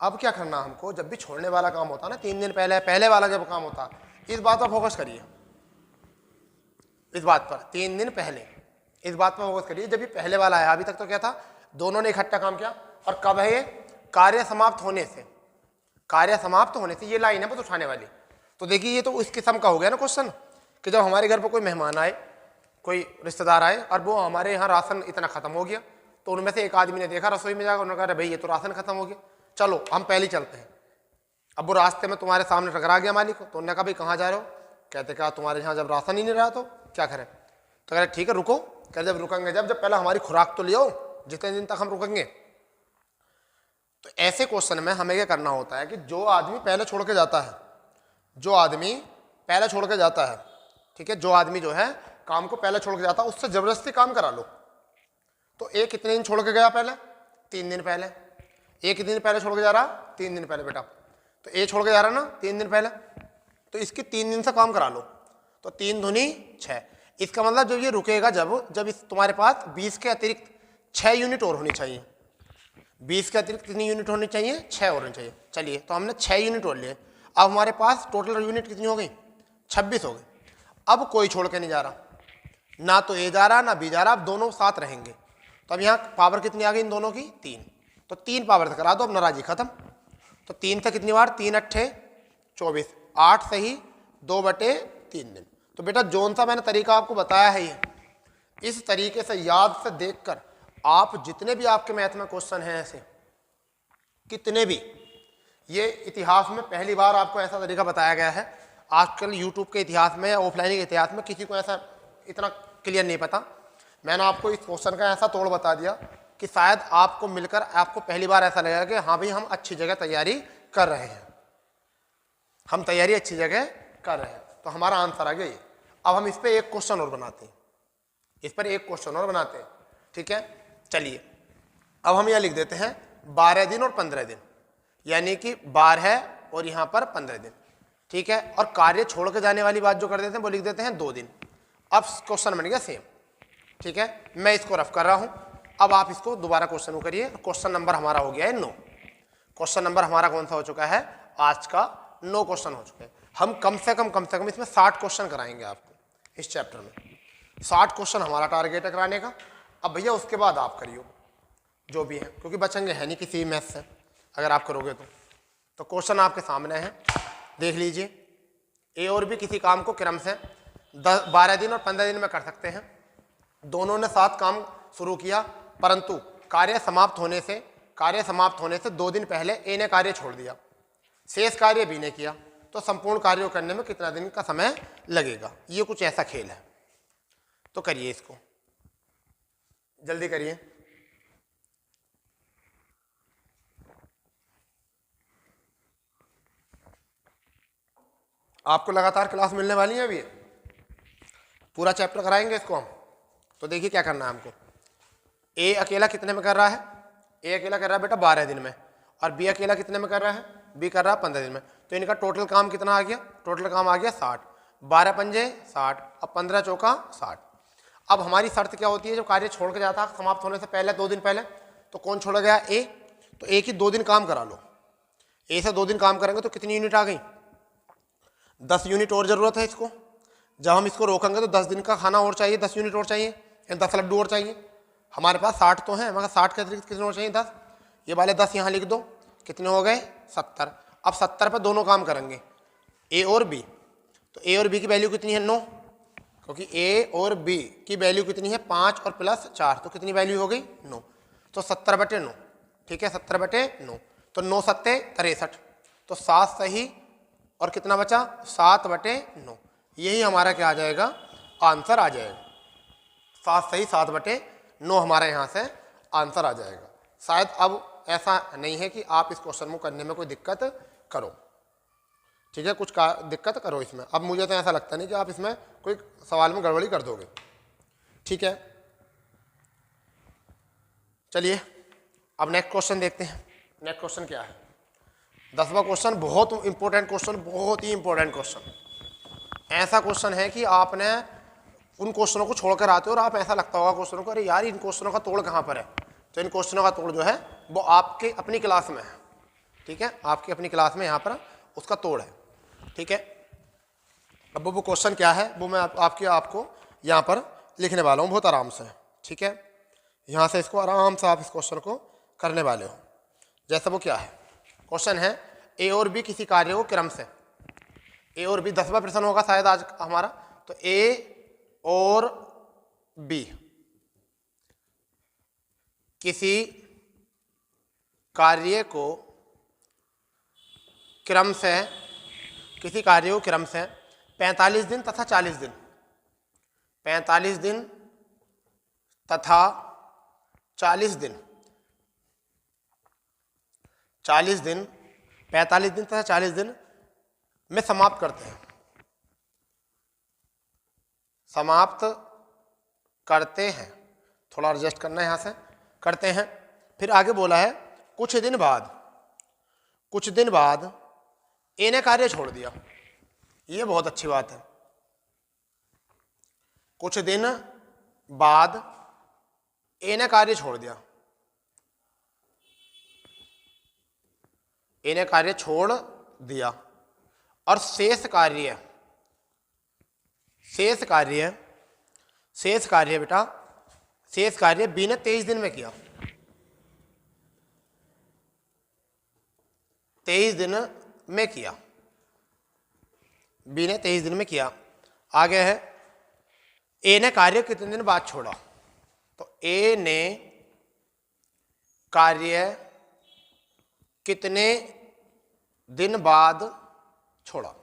अब क्या करना हमको, जब भी छोड़ने वाला काम होता है ना, 3 दिन पहले वाला जब काम होता, इस बात पर फोकस करिए, इस बात पर 3 दिन पहले इस बात पर फोकस करिए। जब ये पहले वाला है, अभी तक तो क्या था, दोनों ने इकट्ठा काम किया। और कब है ये? कार्य समाप्त होने से। ये लाइन है बस उठाने वाली। तो देखिए ये तो इस किस्म का हो गया ना क्वेश्चन, कि जब हमारे घर पर कोई मेहमान आए, कोई रिश्तेदार आए, और वो हमारे यहाँ राशन इतना खत्म हो गया, तो उनमें से एक आदमी ने देखा रसोई में जाकर, उन्होंने कहा भाई ये तो राशन खत्म हो गया, चलो हम पहले चलते हैं। अब वो रास्ते में तुम्हारे सामने टकरा गया मालिक को, तो उन्होंने कहा भाई कहाँ जा रहे हो? कहते क्या तुम्हारे यहाँ जब राशन ही नहीं रहा तो क्या करें? तो कह रहे ठीक है रुको। कह जब रुकेंगे, जब पहले हमारी खुराक तो लियो, जितने दिन तक हम रुकेंगे। तो ऐसे क्वेश्चन में हमें क्या करना होता है कि जो आदमी पहले छोड़ के जाता है, ठीक है, जो आदमी जो है काम को पहले छोड़ के जाता है, उससे जबरदस्ती काम करा लो। तो एक कितने दिन छोड़ के गया पहले? 3 दिन पहले। एक कितने दिन पहले छोड़ के जा रहा? 3 दिन पहले बेटा। तो ए छोड़ के जा रहा ना 3 दिन पहले, तो इसकी 3 दिन से काम करा लो। तो 3 दूनी 6। इसका मतलब जब ये रुकेगा, जब इस तुम्हारे पास 20 के अतिरिक्त 6 यूनिट और होनी चाहिए। 20 के अतिरिक्त कितनी यूनिट होनी चाहिए? 6 और होनी चाहिए। चलिए तो हमने 6 यूनिट और लिए। अब हमारे पास टोटल यूनिट कितनी हो गई? 26 हो गई। अब कोई छोड़ के नहीं जा रहा, ना तो ए जा रहा ना बी जा रहा, अब दोनों साथ रहेंगे। तो अब यहाँ पावर कितनी आ गई इन दोनों की? 3। तो 3 पावर से करा दो, अब नाराजी खत्म। तो 3 से कितनी बार? 3 अट्ठे 24, 8 सही 2/3 दिन। तो बेटा जोन सा मैंने तरीका आपको बताया है, ये इस तरीके से याद से देखकर आप जितने भी आपके मैथ में क्वेश्चन हैं ऐसे कितने भी, ये इतिहास में पहली बार आपको ऐसा तरीका बताया गया है। आजकल यूट्यूब के इतिहास में या ऑफलाइन के इतिहास में किसी को ऐसा इतना क्लियर नहीं पता। मैंने आपको इस क्वेश्चन का ऐसा तोड़ बता दिया कि शायद आपको मिलकर आपको पहली बार ऐसा लगेगा कि हाँ भाई हम अच्छी जगह तैयारी कर रहे हैं, हम तैयारी अच्छी जगह कर रहे हैं। तो हमारा आंसर आ गया ये। अब हम इस पर एक क्वेश्चन और बनाते हैं, इस पर एक क्वेश्चन और बनाते हैं, ठीक है। चलिए अब हम यहाँ लिख देते हैं 12 दिन और 15 दिन, यानी कि 12 और यहाँ पर 15 दिन, ठीक है। और कार्य छोड़ के जाने वाली बात जो कर देते हैं वो लिख देते हैं 2 दिन। अब क्वेश्चन बन गया सेम, ठीक है। मैं इसको रफ कर रहा हूँ, अब आप इसको दोबारा क्वेश्चन को करिए। क्वेश्चन नंबर हमारा हो गया है 9। क्वेश्चन नंबर हमारा कौन सा हो चुका है? आज का 9 क्वेश्चन हो चुके हैं। हम कम से कम इसमें 60 क्वेश्चन कराएंगे आपको इस चैप्टर में। 60 क्वेश्चन हमारा टारगेट है कराने का। अब भैया उसके बाद आप करियो जो भी है, क्योंकि बचेंगे है नहीं किसी मैथ से अगर आप करोगे तो क्वेश्चन आपके सामने है, देख लीजिए। ए और बी किसी काम को क्रम से 12 दिन और 15 दिन में कर सकते हैं। दोनों ने 7 काम शुरू किया, परंतु कार्य समाप्त होने से 2 दिन पहले ए ने कार्य छोड़ दिया, शेष कार्य बी ने किया, तो संपूर्ण कार्य करने में कितना दिन का समय लगेगा? ये कुछ ऐसा खेल है। तो करिए इसको, जल्दी करिए। आपको लगातार क्लास मिलने वाली है, अभी पूरा चैप्टर कराएंगे इसको हम। तो देखिए क्या करना है हमको। ए अकेला कितने में कर रहा है? ए अकेला कर रहा है बेटा 12 दिन में, और बी अकेला कितने में कर रहा है? बी कर रहा है 15 दिन में। तो इनका टोटल काम कितना आ गया? टोटल काम आ गया 60। 12 पंजे 60, अब 15 चौका 60। अब हमारी शर्त क्या होती है? जब कार्य छोड़ के जाता है समाप्त होने से पहले 2 दिन पहले, तो कौन छोड़ गया? ए। तो ए की 2 दिन काम करा लो। ए से 2 दिन काम करेंगे तो कितनी यूनिट आ गई? 10 यूनिट और जरूरत है इसको। जब हम इसको रोकेंगे तो 10 दिन का खाना और चाहिए, 10 यूनिट और चाहिए, 10 लड्डू और चाहिए। हमारे पास 60 तो हैं, मगर 60 के अतिरिक्त कितने और चाहिए? 10। ये वाले 10 यहाँ लिख दो, कितने हो गए? 70। अब 70 पर दोनों काम करेंगे, ए और बी। तो ए और बी की वैल्यू कितनी है? 9, क्योंकि ए और बी की वैल्यू कितनी है? 5 और प्लस 4, तो कितनी वैल्यू हो गई? 9। तो 70/9, ठीक है, 70/9। तो 9 सत्ते 63, तो 7 सही और कितना बचा? 7/9। यही हमारा क्या आ जाएगा? आंसर आ जाएगा। 7 सही 7/9 हमारा यहाँ से आंसर आ जाएगा। शायद अब ऐसा नहीं है कि आप इस क्वेश्चन को करने में कोई दिक्कत करो, ठीक है, कुछ दिक्कत करो इसमें। अब मुझे तो ऐसा लगता नहीं कि आप इसमें कोई सवाल में गड़बड़ी कर दोगे, ठीक है। चलिए अब नेक्स्ट क्वेश्चन देखते हैं। नेक्स्ट क्वेश्चन क्या है? 10वां क्वेश्चन बहुत इंपॉर्टेंट क्वेश्चन, बहुत ही इंपॉर्टेंट क्वेश्चन। ऐसा क्वेश्चन है कि आपने उन क्वेश्चनों को छोड़कर आते हो और आप ऐसा लगता होगा क्वेश्चनों को, अरे यार इन क्वेश्चनों का तोड़ कहाँ पर है? तो इन क्वेश्चनों का तोड़ जो है वो आपके अपनी क्लास में है, ठीक है, आपकी अपनी क्लास में यहाँ पर उसका तोड़ है, ठीक है। अब वो क्वेश्चन क्या है वो मैं आपको यहाँ पर लिखने वाला हूँ बहुत आराम से, ठीक है। यहाँ से इसको आराम से आप इस क्वेश्चन को करने वाले हो। जैसे वो क्या है? क्वेश्चन है ए और बी किसी कार्य को क्रम से, ए और बी 10वां प्रश्न होगा शायद आज हमारा। तो ए और बी किसी कार्य को क्रम से 45 दिन तथा 40 दिन, 45 दिन तथा 40 दिन, 40 दिन, 45 दिन तथा 40 दिन में समाप्त करते हैं, समाप्त करते हैं। थोड़ा एडजस्ट करना है यहाँ से, करते हैं। फिर आगे बोला है कुछ दिन बाद ए ने कार्य छोड़ दिया। ये बहुत अच्छी बात है। कुछ दिन बाद ए ने कार्य छोड़ दिया, ए ने कार्य छोड़ दिया, और शेष कार्य बेटा, शेष कार्य बी ने 23 दिन में किया, 23 दिन में किया, बी ने 23 दिन में किया। आगे है ए ने कार्य कितने दिन बाद छोड़ा, तो ए ने कार्य कितने दिन बाद छोड़ा।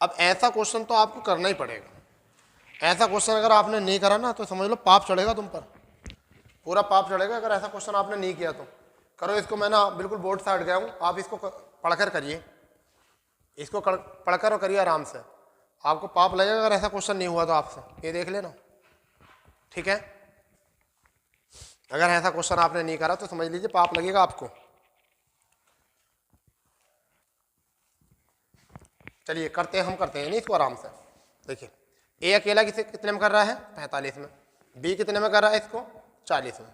अब ऐसा क्वेश्चन तो आपको करना ही पड़ेगा। ऐसा क्वेश्चन अगर आपने नहीं करा ना तो समझ लो पाप चढ़ेगा तुम पर, पूरा पाप चढ़ेगा अगर ऐसा क्वेश्चन आपने नहीं किया तो। करो इसको, मैं ना बिल्कुल बोर्ड से हट गया हूँ, आप इसको पढ़कर करिए, इसको पढ़कर और करिए आराम से, आपको पाप लगेगा अगर ऐसा क्वेश्चन नहीं हुआ तो आपसे, ये देख लेना, ठीक है। अगर ऐसा क्वेश्चन आपने नहीं करा तो समझ लीजिए पाप लगेगा आपको। चलिए करते हैं, हम करते हैं नहीं इसको आराम से। देखिए ए अकेला कितने में कर रहा है 45 में, बी कितने में कर रहा है इसको 40 में।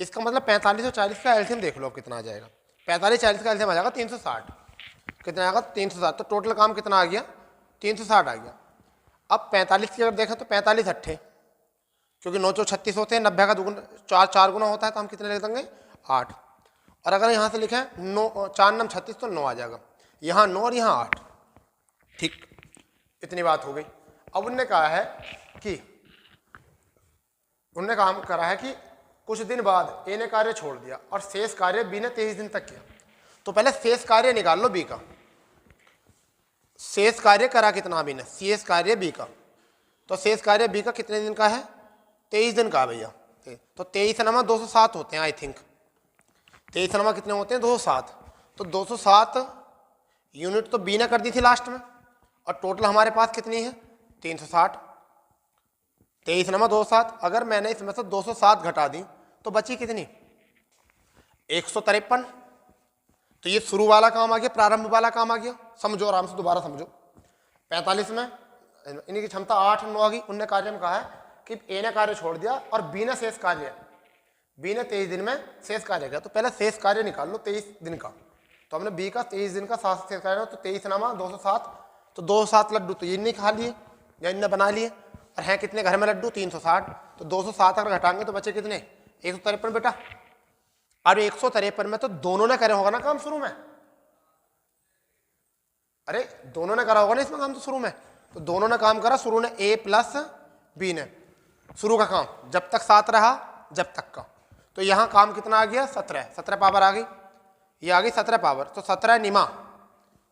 इसका मतलब 45 और 40 का एलसीएम देख लो कितना आ जाएगा। 45 40 का एलसीएम आ जाएगा 360, कितना आएगा 360, तो टोटल काम कितना आ गया 360 आ गया। अब 45 की अगर देखें तो 45 अट्ठे, क्योंकि 9 चौ 36 होते हैं, 90 का दुगुना 4 गुना होता है, तो हम कितने लिख देंगे 8। और अगर यहाँ से लिखें 9 4 9 36 तो 9 आ जाएगा, यहाँ 9 और यहाँ 8, ठीक, इतनी बात हो गई। अब उनने कहा है कि उनने काम करा है कि कुछ दिन बाद ए ने कार्य छोड़ दिया और शेष कार्य बी ने 23 दिन तक किया। तो पहले शेष कार्य निकाल लो बी का, शेष कार्य करा कितना बी ने, शेष कार्य बी का, तो शेष कार्य बी का कितने दिन का है 23 दिन का भैया। तो 23 नमा 207 होते हैं आई थिंक, 23 नमा कितने होते हैं 207, तो 207 यूनिट तो बी ने कर दी थी लास्ट में, और टोटल हमारे पास कितनी है 360। 23 नमा 207, अगर मैंने इसमें से 207 घटा दी तो बची कितनी 153। तो ये शुरू वाला काम आ गया, प्रारंभ वाला काम आ गया। समझो आराम से, दोबारा समझो। 45 में इनकी क्षमता 8 9 आ गई। उनने कार्य में कहा है कि ए ने कार्य छोड़ दिया और बी ने शेष कार्य, बी ने 23 दिन में शेष कार्य किया, तो पहले शेष कार्य निकाल लो 23 दिन का। तो हमने बी का 23 दिन का शेष कार्य, तो 23 नामा 207, तो 207 लड्डू तो इनने खा लिए या इनने बना लिए, और हैं कितने घर में लड्डू 360, तो 207 अगर घटाएंगे तो बचे कितने 153 बेटा। और 153 में तो दोनों ने करे होगा ना काम शुरू में, अरे दोनों ने करा होगा ना इसमें काम तो शुरू में, तो दोनों ने काम करा शुरू ने ए प्लस बी ने, शुरू का काम जब तक 7 रहा जब तक का। तो यहाँ काम कितना आ गया 17 पावर आ गई, ये आ गई 17 पावर, तो 17 निमा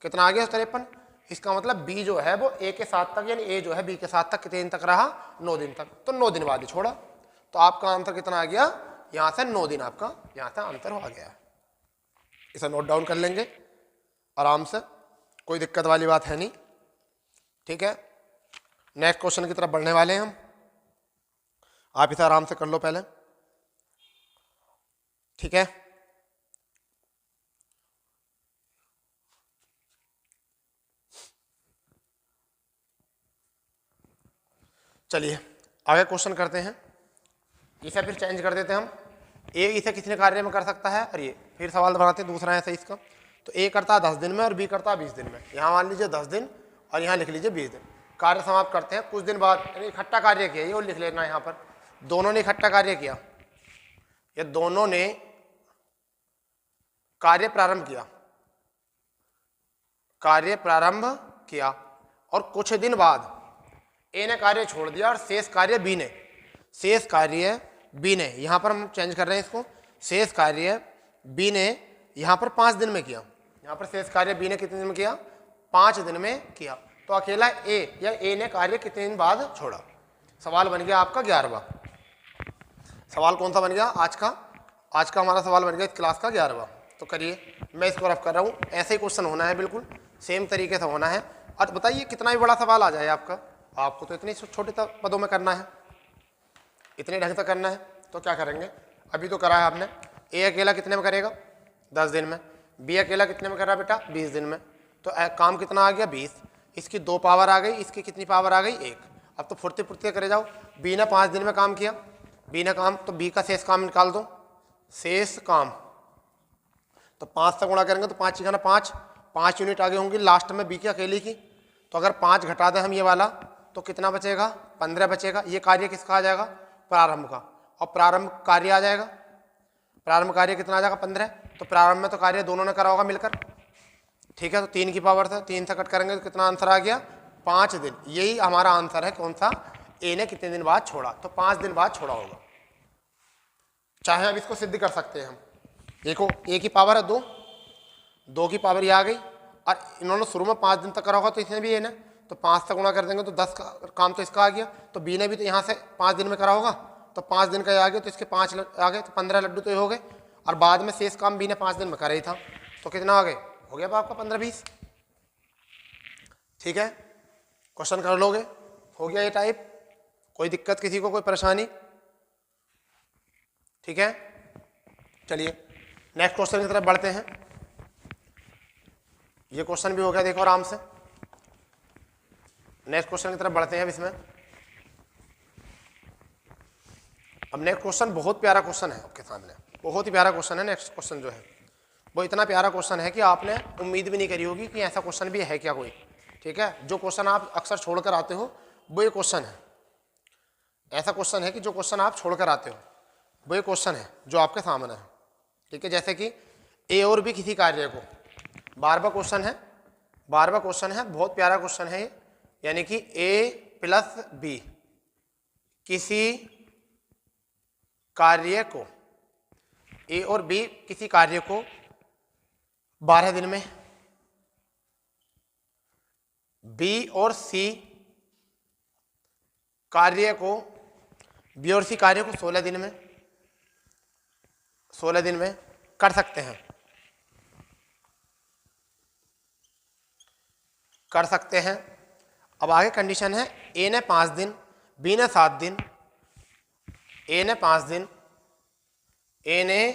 कितना आ गया 53। इसका मतलब बी जो है वो ए के साथ तक, यानी ए जो है बी के साथ तक कितने दिन तक रहा 9 दिन तक, तो 9 दिन बाद ही छोड़ा। तो आपका आंसर कितना आ गया यहाँ से 9 दिन, आपका यहाँ से आंसर आ गया। इसे नोट डाउन कर लेंगे आराम से, कोई दिक्कत वाली बात है नहीं, ठीक है। नेक्स्ट क्वेश्चन की तरफ बढ़ने वाले हैं हम, आप इसे आराम से कर लो पहले, ठीक है। चलिए आगे क्वेश्चन करते हैं। इसे फिर चेंज कर देते हैं हम, ए इसे कितने कार्य में कर सकता है, और ये फिर सवाल बनाते हैं दूसरा ऐसा इसका। तो ए करता है 10 दिन में और बी करता है 20 दिन में। यहाँ मान लीजिए 10 दिन और यहाँ लिख लीजिए 20 दिन। कार्य समाप्त करते हैं कुछ दिन बाद, यानी इकट्ठा कार्य किया, ये और लिख लेना यहाँ पर, दोनों ने इकट्ठा कार्य किया, ये दोनों ने कार्य प्रारंभ किया, कार्य प्रारंभ किया, और कुछ दिन बाद ए ने कार्य छोड़ दिया और शेष कार्य बी ने, शेष कार्य बी ने, यहाँ पर हम चेंज कर रहे हैं इसको, शेष कार्य बी ने यहाँ पर 5 दिन में किया, यहाँ पर शेष कार्य बी ने कितने दिन में किया 5 दिन में किया। तो अकेला ए या ए ने कार्य कितने दिन बाद छोड़ा। सवाल बन गया आपका 11वां। सवाल कौन सा बन गया आज का हमारा सवाल बन गया इस क्लास का 11वां। तो करिए, मैं इसको रफ कर रहा हूँ, ऐसे ही क्वेश्चन होना है, बिल्कुल सेम तरीके से होना है। और बताइए कितना भी बड़ा सवाल आ जाए आपका, आपको तो इतने छोटे पदों में करना है, इतने ढंग से करना है। तो क्या करेंगे, अभी तो करा है आपने, ए अकेला कितने में करेगा 10 दिन में, बी अकेला कितने में कर रहा है बेटा 20 दिन में। तो काम कितना आ गया 20, इसकी 2 पावर आ गई, इसकी कितनी पावर आ गई 1। अब तो फुर्ती फुर्ती करे जाओ। बी ने 5 दिन में काम किया, बी ने काम, तो बी का शेष काम निकाल दो, शेष काम। तो 5 से गुणा करेंगे तो 5 ही 5 यूनिट आगे होंगी लास्ट में बी की अकेली की। तो अगर 5 घटा दें हम ये वाला तो कितना बचेगा 15 बचेगा। ये कार्य किसका आ जाएगा प्रारंभ का, और प्रारंभ कार्य आ जाएगा, प्रारंभ कार्य कितना आ जाएगा 15। तो प्रारंभ में तो कार्य दोनों ने करा होगा मिलकर, ठीक है। तो 3 की पावर से 3 से कट करेंगे तो कितना आंसर आ गया 5 दिन, यही हमारा आंसर है। कौन सा? ए ने कितने दिन बाद छोड़ा, तो 5 दिन बाद छोड़ा होगा। चाहे अब इसको सिद्ध कर सकते हैं हम। देखो ए की पावर है 2, 2 की पावर ये आ गई, और इन्होंने शुरू में 5 दिन तक करा होगा, तो इसने भी ए ने, तो 5 से गुणा कर देंगे तो 10 का काम तो इसका आ गया। तो बी ने भी तो यहाँ से 5 दिन में करा होगा, तो 5 दिन का आ गया, तो इसके 5 आ गए, तो 15 लड्डू तो ये हो गए। और बाद में शेष काम बी ने 5 दिन में करा ही था, तो कितना आ गए? हो गया आपका 15-20। ठीक है, क्वेश्चन कर लोगे, हो गया ये टाइप। कोई दिक्कत किसी को, कोई परेशानी? ठीक है, चलिए नेक्स्ट क्वेश्चन की तरफ बढ़ते हैं। ये क्वेश्चन भी हो गया, देखो आराम से। नेक्स्ट क्वेश्चन की तरफ बढ़ते हैं अब इसमें। अब नेक्स्ट क्वेश्चन बहुत प्यारा क्वेश्चन है आपके सामने, बहुत ही प्यारा क्वेश्चन है। नेक्स्ट क्वेश्चन जो है वो इतना प्यारा क्वेश्चन है कि आपने उम्मीद भी नहीं करी होगी कि ऐसा क्वेश्चन भी है क्या कोई। ठीक है, जो क्वेश्चन आप अक्सर छोड़कर आते हो वो ये क्वेश्चन है। ऐसा क्वेश्चन है कि जो क्वेश्चन आप छोड़कर आते हो वो ये क्वेश्चन है जो आपके सामने है। ठीक है, जैसे कि ए और बी किसी कार्य को, 12वां क्वेश्चन है, 12वां क्वेश्चन है, बहुत प्यारा क्वेश्चन है ये। यानी कि ए प्लस बी किसी कार्य को, ए और बी किसी कार्य को 12 दिन में, बी और सी कार्य को, बी और सी कार्य को 16 दिन में, 16 दिन में कर सकते हैं, कर सकते हैं। अब आगे कंडीशन है, ए ने 5 दिन, बी ने 7 दिन, ए ने 5 दिन, ए ने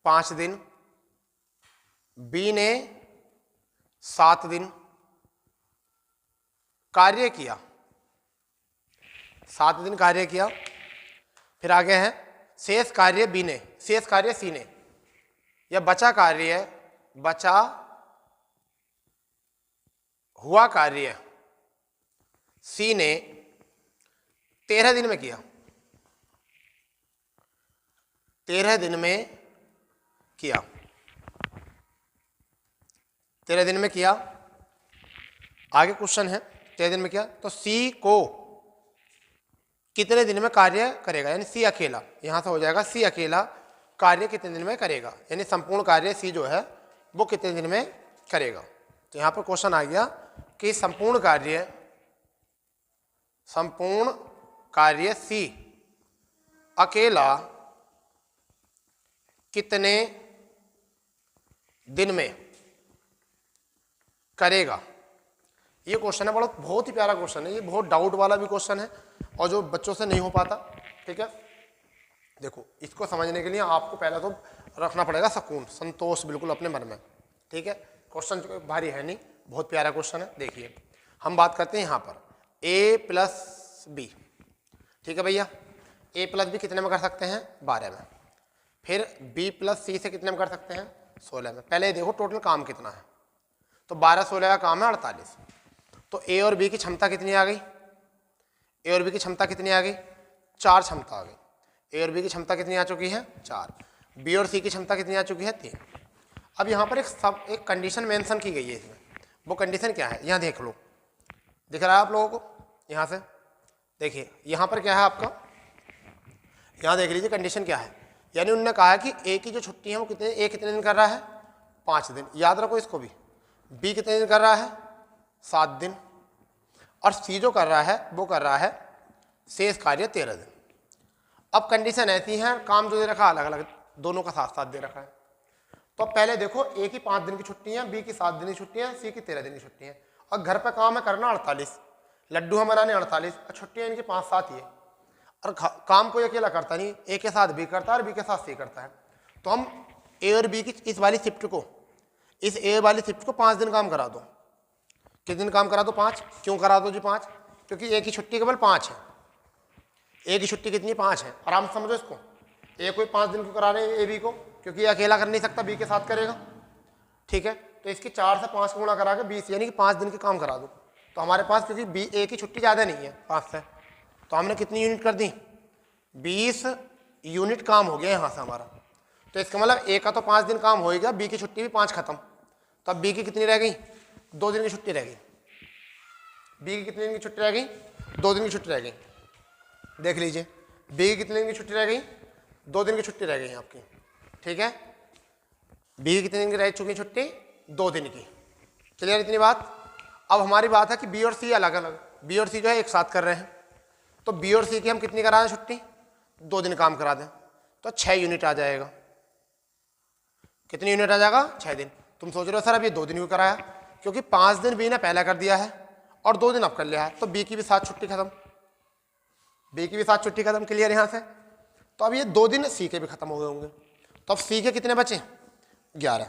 5 दिन, बी ने 7 दिन कार्य किया, 7 दिन कार्य किया। फिर आगे है शेष कार्य बी ने, शेष कार्य सी ने, या बचा कार्य, बचा हुआ कार्य सी ने 13 दिन में किया, 13 दिन में किया, 13 दिन में किया। आगे क्वेश्चन है 13 दिन में किया, तो सी को कितने दिन में कार्य करेगा, यानी सी अकेला, यहां से हो जाएगा सी अकेला कार्य कितने दिन में करेगा, यानी संपूर्ण कार्य सी जो है वो कितने दिन में करेगा। तो यहां पर क्वेश्चन आ गया कि संपूर्ण कार्य सी अकेला कितने दिन में करेगा। ये क्वेश्चन है, बड़ा बहुत ही प्यारा क्वेश्चन है, ये बहुत डाउट वाला भी क्वेश्चन है और जो बच्चों से नहीं हो पाता। ठीक है, देखो इसको समझने के लिए आपको पहले तो रखना पड़ेगा सुकून, संतोष बिल्कुल अपने मन में। ठीक है, क्वेश्चन जो भारी है नहीं, बहुत प्यारा क्वेश्चन है। देखिए हम बात करते हैं यहाँ पर a प्लस बी। ठीक है भैया, a प्लस बी कितने में कर सकते हैं? 12 में। फिर b प्लस सी से कितने में कर सकते हैं? 16 में। पहले देखो टोटल काम कितना है, तो 12-16 का काम है 48। तो a और b की क्षमता कितनी आ गई? a और b की क्षमता कितनी आ गई? 4 क्षमता आ गई। a और b की क्षमता कितनी आ चुकी है? 4। b और c की क्षमता कितनी आ चुकी है? 3। अब यहाँ पर एक कंडीशन मेंशन की गई है इसमें। वो कंडीशन क्या है? यहाँ देख लो, दिख रहा है आप लोगों को? यहाँ से देखिए, यहाँ पर क्या है आपका, यहाँ देख लीजिए कंडीशन क्या है। यानी उन्होंने कहा है कि ए की जो छुट्टी है वो कितने दिन कर रहा है? 5 दिन। याद रखो इसको भी। बी कितने दिन कर रहा है? 7 दिन। और सी जो कर रहा है वो कर रहा है शेष कार्य 13 दिन। अब कंडीशन ऐसी है, काम जो दे रखा अलग अलग, दोनों का साथ साथ दे रखा है। तो पहले देखो, ए की 5 दिन की छुट्टी है, बी की 7 दिन की छुट्टी है, सी की 13 दिन की छुट्टी है, और घर पे काम है करना 48, लड्डू हम बनाने 48, और छुट्टियाँ इनकी 5-7 ही है। और काम कोई अकेला करता नहीं, ए के साथ बी करता है और बी के साथ सी करता है। तो हम ए और बी की इस वाली शिफ्ट को, इस ए वाली शिफ्ट को 5 दिन काम करा दो। कितने दिन काम करा दो? 5। क्यों करा दो जी 5? क्योंकि ए की छुट्टी केवल 5 है। ए की छुट्टी कितनी? 5 है। आराम से समझो इसको। ए को 5 दिन को करा रहे हैं ए बी को, क्योंकि ये अकेला कर नहीं सकता, बी के साथ करेगा। ठीक है, तो इसकी 4 से 5 गुणा करा के 20, यानी कि 5 दिन के काम करा दो। तो हमारे पास क्योंकि बी ए की छुट्टी ज़्यादा नहीं है 5 से, तो हमने कितनी यूनिट कर दी? 20 यूनिट काम हो गया यहाँ से हमारा। तो इसका मतलब ए का तो 5 दिन काम हो गया, बी की छुट्टी भी 5 खत्म। तो अब बी की कितनी रह गई? 2 दिन की छुट्टी रह गई। बी की कितने दिन की छुट्टी रह गई? 2 दिन की छुट्टी रह गई। देख लीजिए, बी की कितने दिन की छुट्टी रह गई? 2 दिन की छुट्टी रह गई आपकी। ठीक है, बी की कितने दिन की रह चुकी छुट्टी? 2 दिन की। क्लियर इतनी बात? अब हमारी बात है कि बी और सी अलग अलग, बी और सी जो है एक साथ कर रहे हैं, तो बी और सी की हम कितनी करा दें छुट्टी? 2 दिन काम करा दें, तो 6 यूनिट आ जाएगा। कितनी यूनिट आ जाएगा? 6 दिन। तुम सोच रहे हो सर अब ये 2 दिन क्यों कराया? क्योंकि 5 दिन बी ने पहले कर दिया है और 2 दिन अब कर लिया है, तो बी की भी 7 छुट्टी खत्म, बी की भी 7 छुट्टी खत्म। क्लियर यहाँ से? तो अब ये 2 दिन सी के भी खत्म हो गए होंगे, तो अब सी के कितने बचे? 11।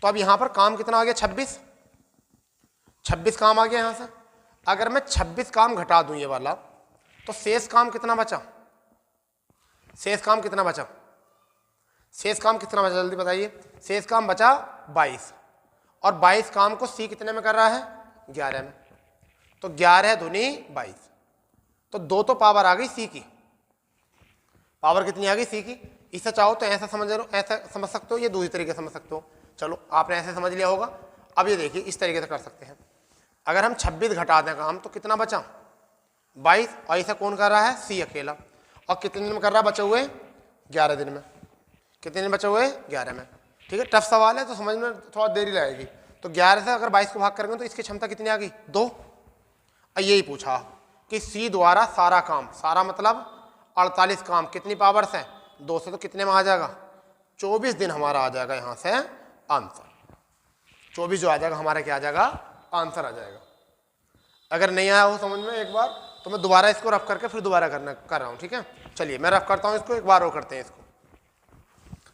तो अब यहाँ पर काम कितना आ गया? 26 काम आ गया यहाँ से। अगर मैं 26 काम घटा दूं ये वाला, तो शेष काम कितना बचा? शेष काम कितना बचा? शेष काम कितना बचा जल्दी बताइए? शेष काम बचा 22, और 22 काम को सी कितने में कर रहा है? 11 में। तो 11 दूनी 22, तो 2 तो पावर आ गई सी की। पावर कितनी आ गई? सी की। इसे चाहो तो ऐसा समझ लो, ऐसा समझ सकते हो, ये दूसरी तरीके से समझ सकते हो। चलो आपने ऐसे समझ लिया होगा। अब ये देखिए इस तरीके से कर सकते हैं। अगर हम 26 घटा दें काम, तो कितना बचा? 22, और इसे कौन कर रहा है? सी अकेला। और कितने दिन में कर रहा है बचे हुए? 11 दिन में। कितने दिन बचे हुए? 11 में। ठीक है, टफ सवाल है तो समझ में थोड़ा देरी लगेगी। तो 11 से अगर 22 को भाग करेंगे तो इसकी क्षमता कितनी आ गई? 2। और यही पूछा कि सी द्वारा सारा काम, सारा मतलब 48 काम कितनी पावर से? 2 से, तो कितने में आ जाएगा? 24 दिन हमारा आ जाएगा यहाँ से आंसर। 24 जो आ जाएगा हमारा क्या आ जाएगा? आंसर आ जाएगा। अगर नहीं आया हो समझ में एक बार, तो मैं दोबारा इसको रफ करके फिर दोबारा कर रहा हूँ। ठीक है, चलिए मैं रफ करता हूँ इसको, एक बार और करते हैं इसको।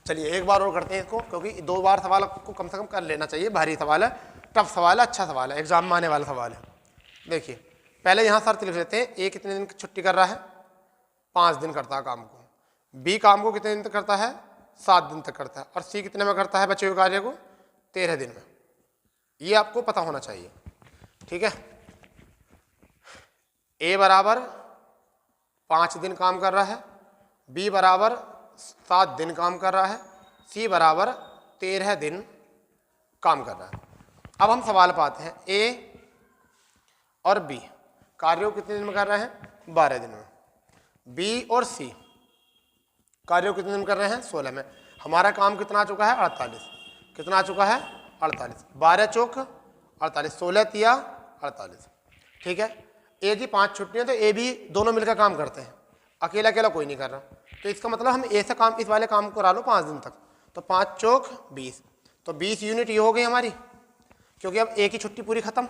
चलिए एक बार और करते हैं इसको, क्योंकि 2 बार सवाल आपको कम से कम कर लेना चाहिए। भारी सवाल है, टफ सवाल है, अच्छा सवाल है, एग्जाम में आने वाला सवाल है। देखिए पहले यहाँ शर्त लिख लेते हैं। ए कितने दिन की छुट्टी कर रहा है? 5 दिन करता है काम को। बी काम को कितने दिन तक करता है? 7 दिन तक करता है। और सी कितने में करता है बचे हुए कार्य को? 13 दिन में। ये आपको पता होना चाहिए। ठीक है, ए बराबर 5 दिन काम कर रहा है, बी बराबर 7 दिन काम कर रहा है, सी बराबर 13 दिन काम कर रहा है। अब हम सवाल पाते हैं, ए और बी कार्यों कितने दिन में कर रहे हैं? 12 दिन में। बी और सी कार्यों कितने दिन कर रहे हैं? 16 में। हमारा काम कितना आ चुका है? 48। कितना आ चुका है? 48। 12 चौक 48, 16 तिया 48। ठीक है, ए की 5 छुट्टियां, तो ए भी दोनों मिलकर काम करते हैं, अकेला अकेला कोई नहीं कर रहा। तो इसका मतलब हम ए से काम, इस वाले काम को करा लो 5 दिन तक, तो 5 चौक 20, तो 20 यूनिट ये हो गई हमारी। क्योंकि अब ए की छुट्टी पूरी खत्म,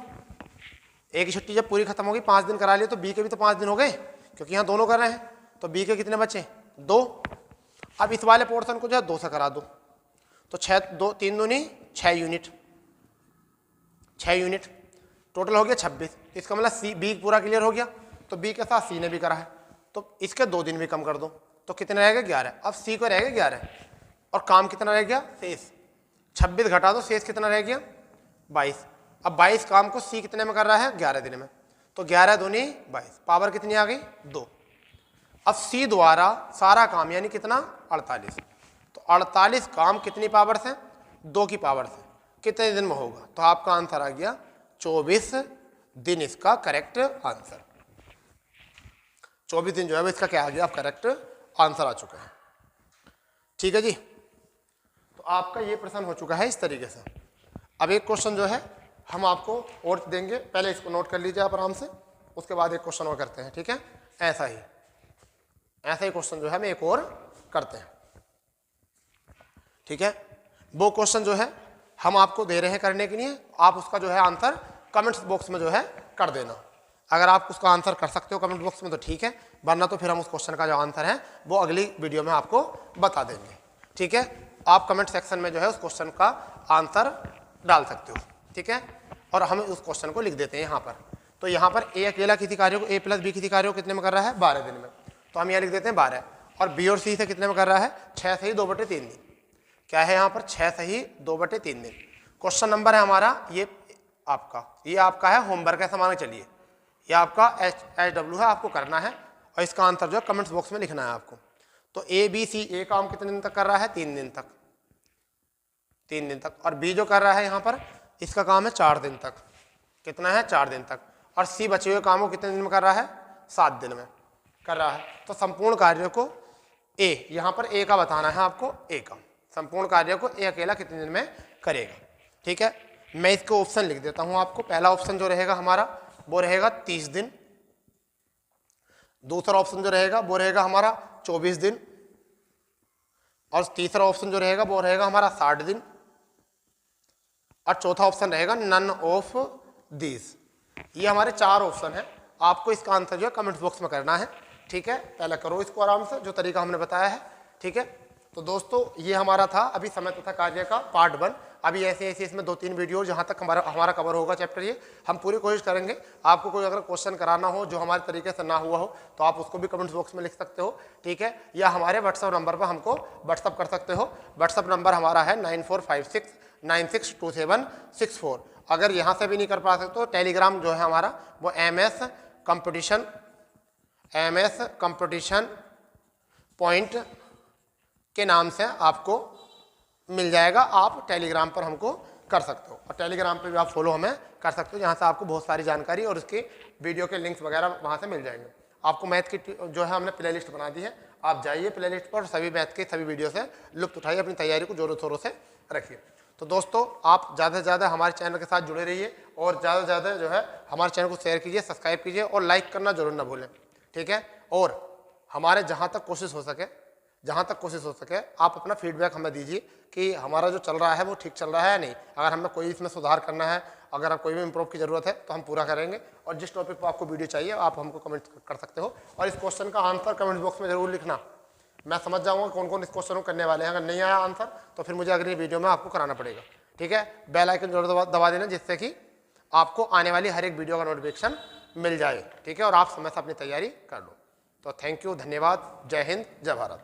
ए की छुट्टी जब पूरी खत्म होगी, 5 दिन करा लिए, तो बी के भी तो 5 दिन हो गए, क्योंकि यहाँ दोनों कर रहे हैं। तो बी के कितने बचे? 2। अब इस वाले पोर्शन को जो है 2 से करा दो, तो 6 2 3 दूनी 6 यूनिट, 6 यूनिट टोटल हो गया 26। इसका मतलब सी बी पूरा क्लियर हो गया, तो बी के साथ सी ने भी करा है, तो इसके 2 दिन भी कम कर दो, तो कितने रहेगा? 11। अब सी को रहेगा 11, और काम कितना रह गया? शेष 26 घटा दो, शेष कितना रह गया? 22। अब 22 काम को सी कितने में कर रहा है? 11 दिन में, तो 11 दूनी 22, पावर कितनी आ गई? 2। अब सी द्वारा सारा काम यानी कितना? 48। तो 48 काम कितनी पावर से? 2 की पावर से। कितने दिन में होगा? तो आपका आंसर आ गया 24 दिन, इसका करेक्ट आंसर। 24 दिन जो है इसका क्या आ गया? आप करेक्ट आंसर आ चुका है। ठीक है जी, तो आपका ये प्रश्न हो चुका है इस तरीके से। अब एक क्वेश्चन जो है हम आपको और देंगे, पहले इसको नोट कर लीजिए आप आराम से, उसके बाद एक क्वेश्चन और करते हैं। ठीक है, ऐसा ही क्वेश्चन जो है हम एक और करते हैं। ठीक है, वो क्वेश्चन जो है हम आपको दे रहे हैं करने के लिए, आप उसका जो है आंसर कमेंट्स बॉक्स में जो है कर देना। अगर आप उसका आंसर कर सकते हो कमेंट बॉक्स में तो ठीक है, वरना तो फिर हम उस क्वेश्चन का जो आंसर है वो अगली वीडियो में आपको बता देंगे। ठीक है, आप कमेंट सेक्शन में जो है उस क्वेश्चन का आंसर डाल सकते हो। ठीक है, और हम उस क्वेश्चन को लिख देते हैं यहाँ पर। तो यहाँ पर ए अकेला किसी कार्य को, ए प्लस बी किसी कार्य को कितने में कर रहा है? 12 दिन में, तो हम यहाँ लिख देते हैं 12। और बी और सी से कितने में कर रहा है? 6 सही 2/3 दिन। क्या है यहाँ पर? 6 सही 2/3 दिन। क्वेश्चन नंबर है हमारा ये आपका है होमवर्क है, मान के चलिए ये आपका HW है, आपको करना है, और इसका आंसर जो है कमेंट्स बॉक्स में लिखना है आपको। तो ए बी सी, ए काम कितने दिन तक कर रहा है? 3 दिन तक, 3 दिन तक। और बी जो कर रहा है यहाँ पर, इसका काम है 4 दिन तक। कितना है? 4 दिन तक। और सी बचे हुए काम को कितने दिन में कर रहा है, 7 दिन में कर रहा है। तो संपूर्ण कार्यों को ए, यहाँ पर ए का बताना है आपको, ए का संपूर्ण कार्य को ए अकेला कितने दिन में करेगा। ठीक है, मैं इसको ऑप्शन लिख देता हूं आपको। पहला ऑप्शन जो रहेगा हमारा वो रहेगा 30 दिन, दूसरा ऑप्शन जो रहेगा वो रहेगा हमारा 24 दिन, और तीसरा ऑप्शन जो रहेगा वो रहेगा हमारा 60 दिन, और चौथा ऑप्शन रहेगा नन ऑफ दीज। ये हमारे 4 ऑप्शन हैं। आपको इसका आंसर जो है कमेंट बॉक्स में करना है। ठीक है, पहले करो इसको आराम से, जो तरीका हमने बताया है। ठीक है, तो दोस्तों ये हमारा था अभी समय तथा कार्य का पार्ट 1। अभी ऐसे ऐसे इसमें 2-3 वीडियो जहाँ तक हमारा कवर होगा चैप्टर, ये हम पूरी कोशिश करेंगे। आपको कोई अगर क्वेश्चन कराना हो जो हमारे तरीके से ना हुआ हो तो आप उसको भी कमेंट बॉक्स में लिख सकते हो। ठीक है, या हमारे व्हाट्सअप नंबर पर हमको व्हाट्सअप कर सकते हो। व्हाट्सअप नंबर हमारा है 9456962764। अगर यहाँ से भी नहीं कर पा सकते तो टेलीग्राम जो है हमारा वो MS कंपटीशन पॉइंट के नाम से आपको मिल जाएगा। आप टेलीग्राम पर हमको कर सकते हो, और टेलीग्राम पे भी आप फॉलो हमें कर सकते हो, जहाँ से आपको बहुत सारी जानकारी और उसके वीडियो के लिंक्स वगैरह वहाँ से मिल जाएंगे। आपको मैथ की जो है हमने प्लेलिस्ट बना दी है, आप जाइए प्लेलिस्ट पर, सभी मैथ के सभी वीडियो से लुत्फ उठाइए, अपनी तैयारी को जोरों शोरों से रखिए। तो दोस्तों आप ज़्यादा से ज़्यादा हमारे चैनल के साथ जुड़े रहिए, और ज़्यादा से ज़्यादा जो है हमारे चैनल को शेयर कीजिए, सब्सक्राइब कीजिए, और लाइक करना जरूर ना भूलें। ठीक है, और हमारे जहाँ तक कोशिश हो सके आप अपना फीडबैक हमें दीजिए कि हमारा जो चल रहा है वो ठीक चल रहा है या नहीं। अगर हमें कोई इसमें सुधार करना है, अगर कोई भी इम्प्रूव की ज़रूरत है तो हम पूरा करेंगे। और जिस टॉपिक पर आपको वीडियो चाहिए आप हमको कमेंट कर सकते हो, और इस क्वेश्चन का आंसर कमेंट बॉक्स में जरूर लिखना। मैं समझ जाऊँगा कौन कौन इस क्वेश्चन को करने वाले हैं। अगर नहीं आया आंसर तो फिर मुझे अगली वीडियो में आपको कराना पड़ेगा। ठीक है, बेल आइकन जरूर दबा देना, जिससे कि आपको आने वाली हर एक वीडियो का नोटिफिकेशन मिल जाए। ठीक है, और आप समय से अपनी तैयारी कर लो। तो थैंक यू, धन्यवाद, जय हिंद, जय भारत।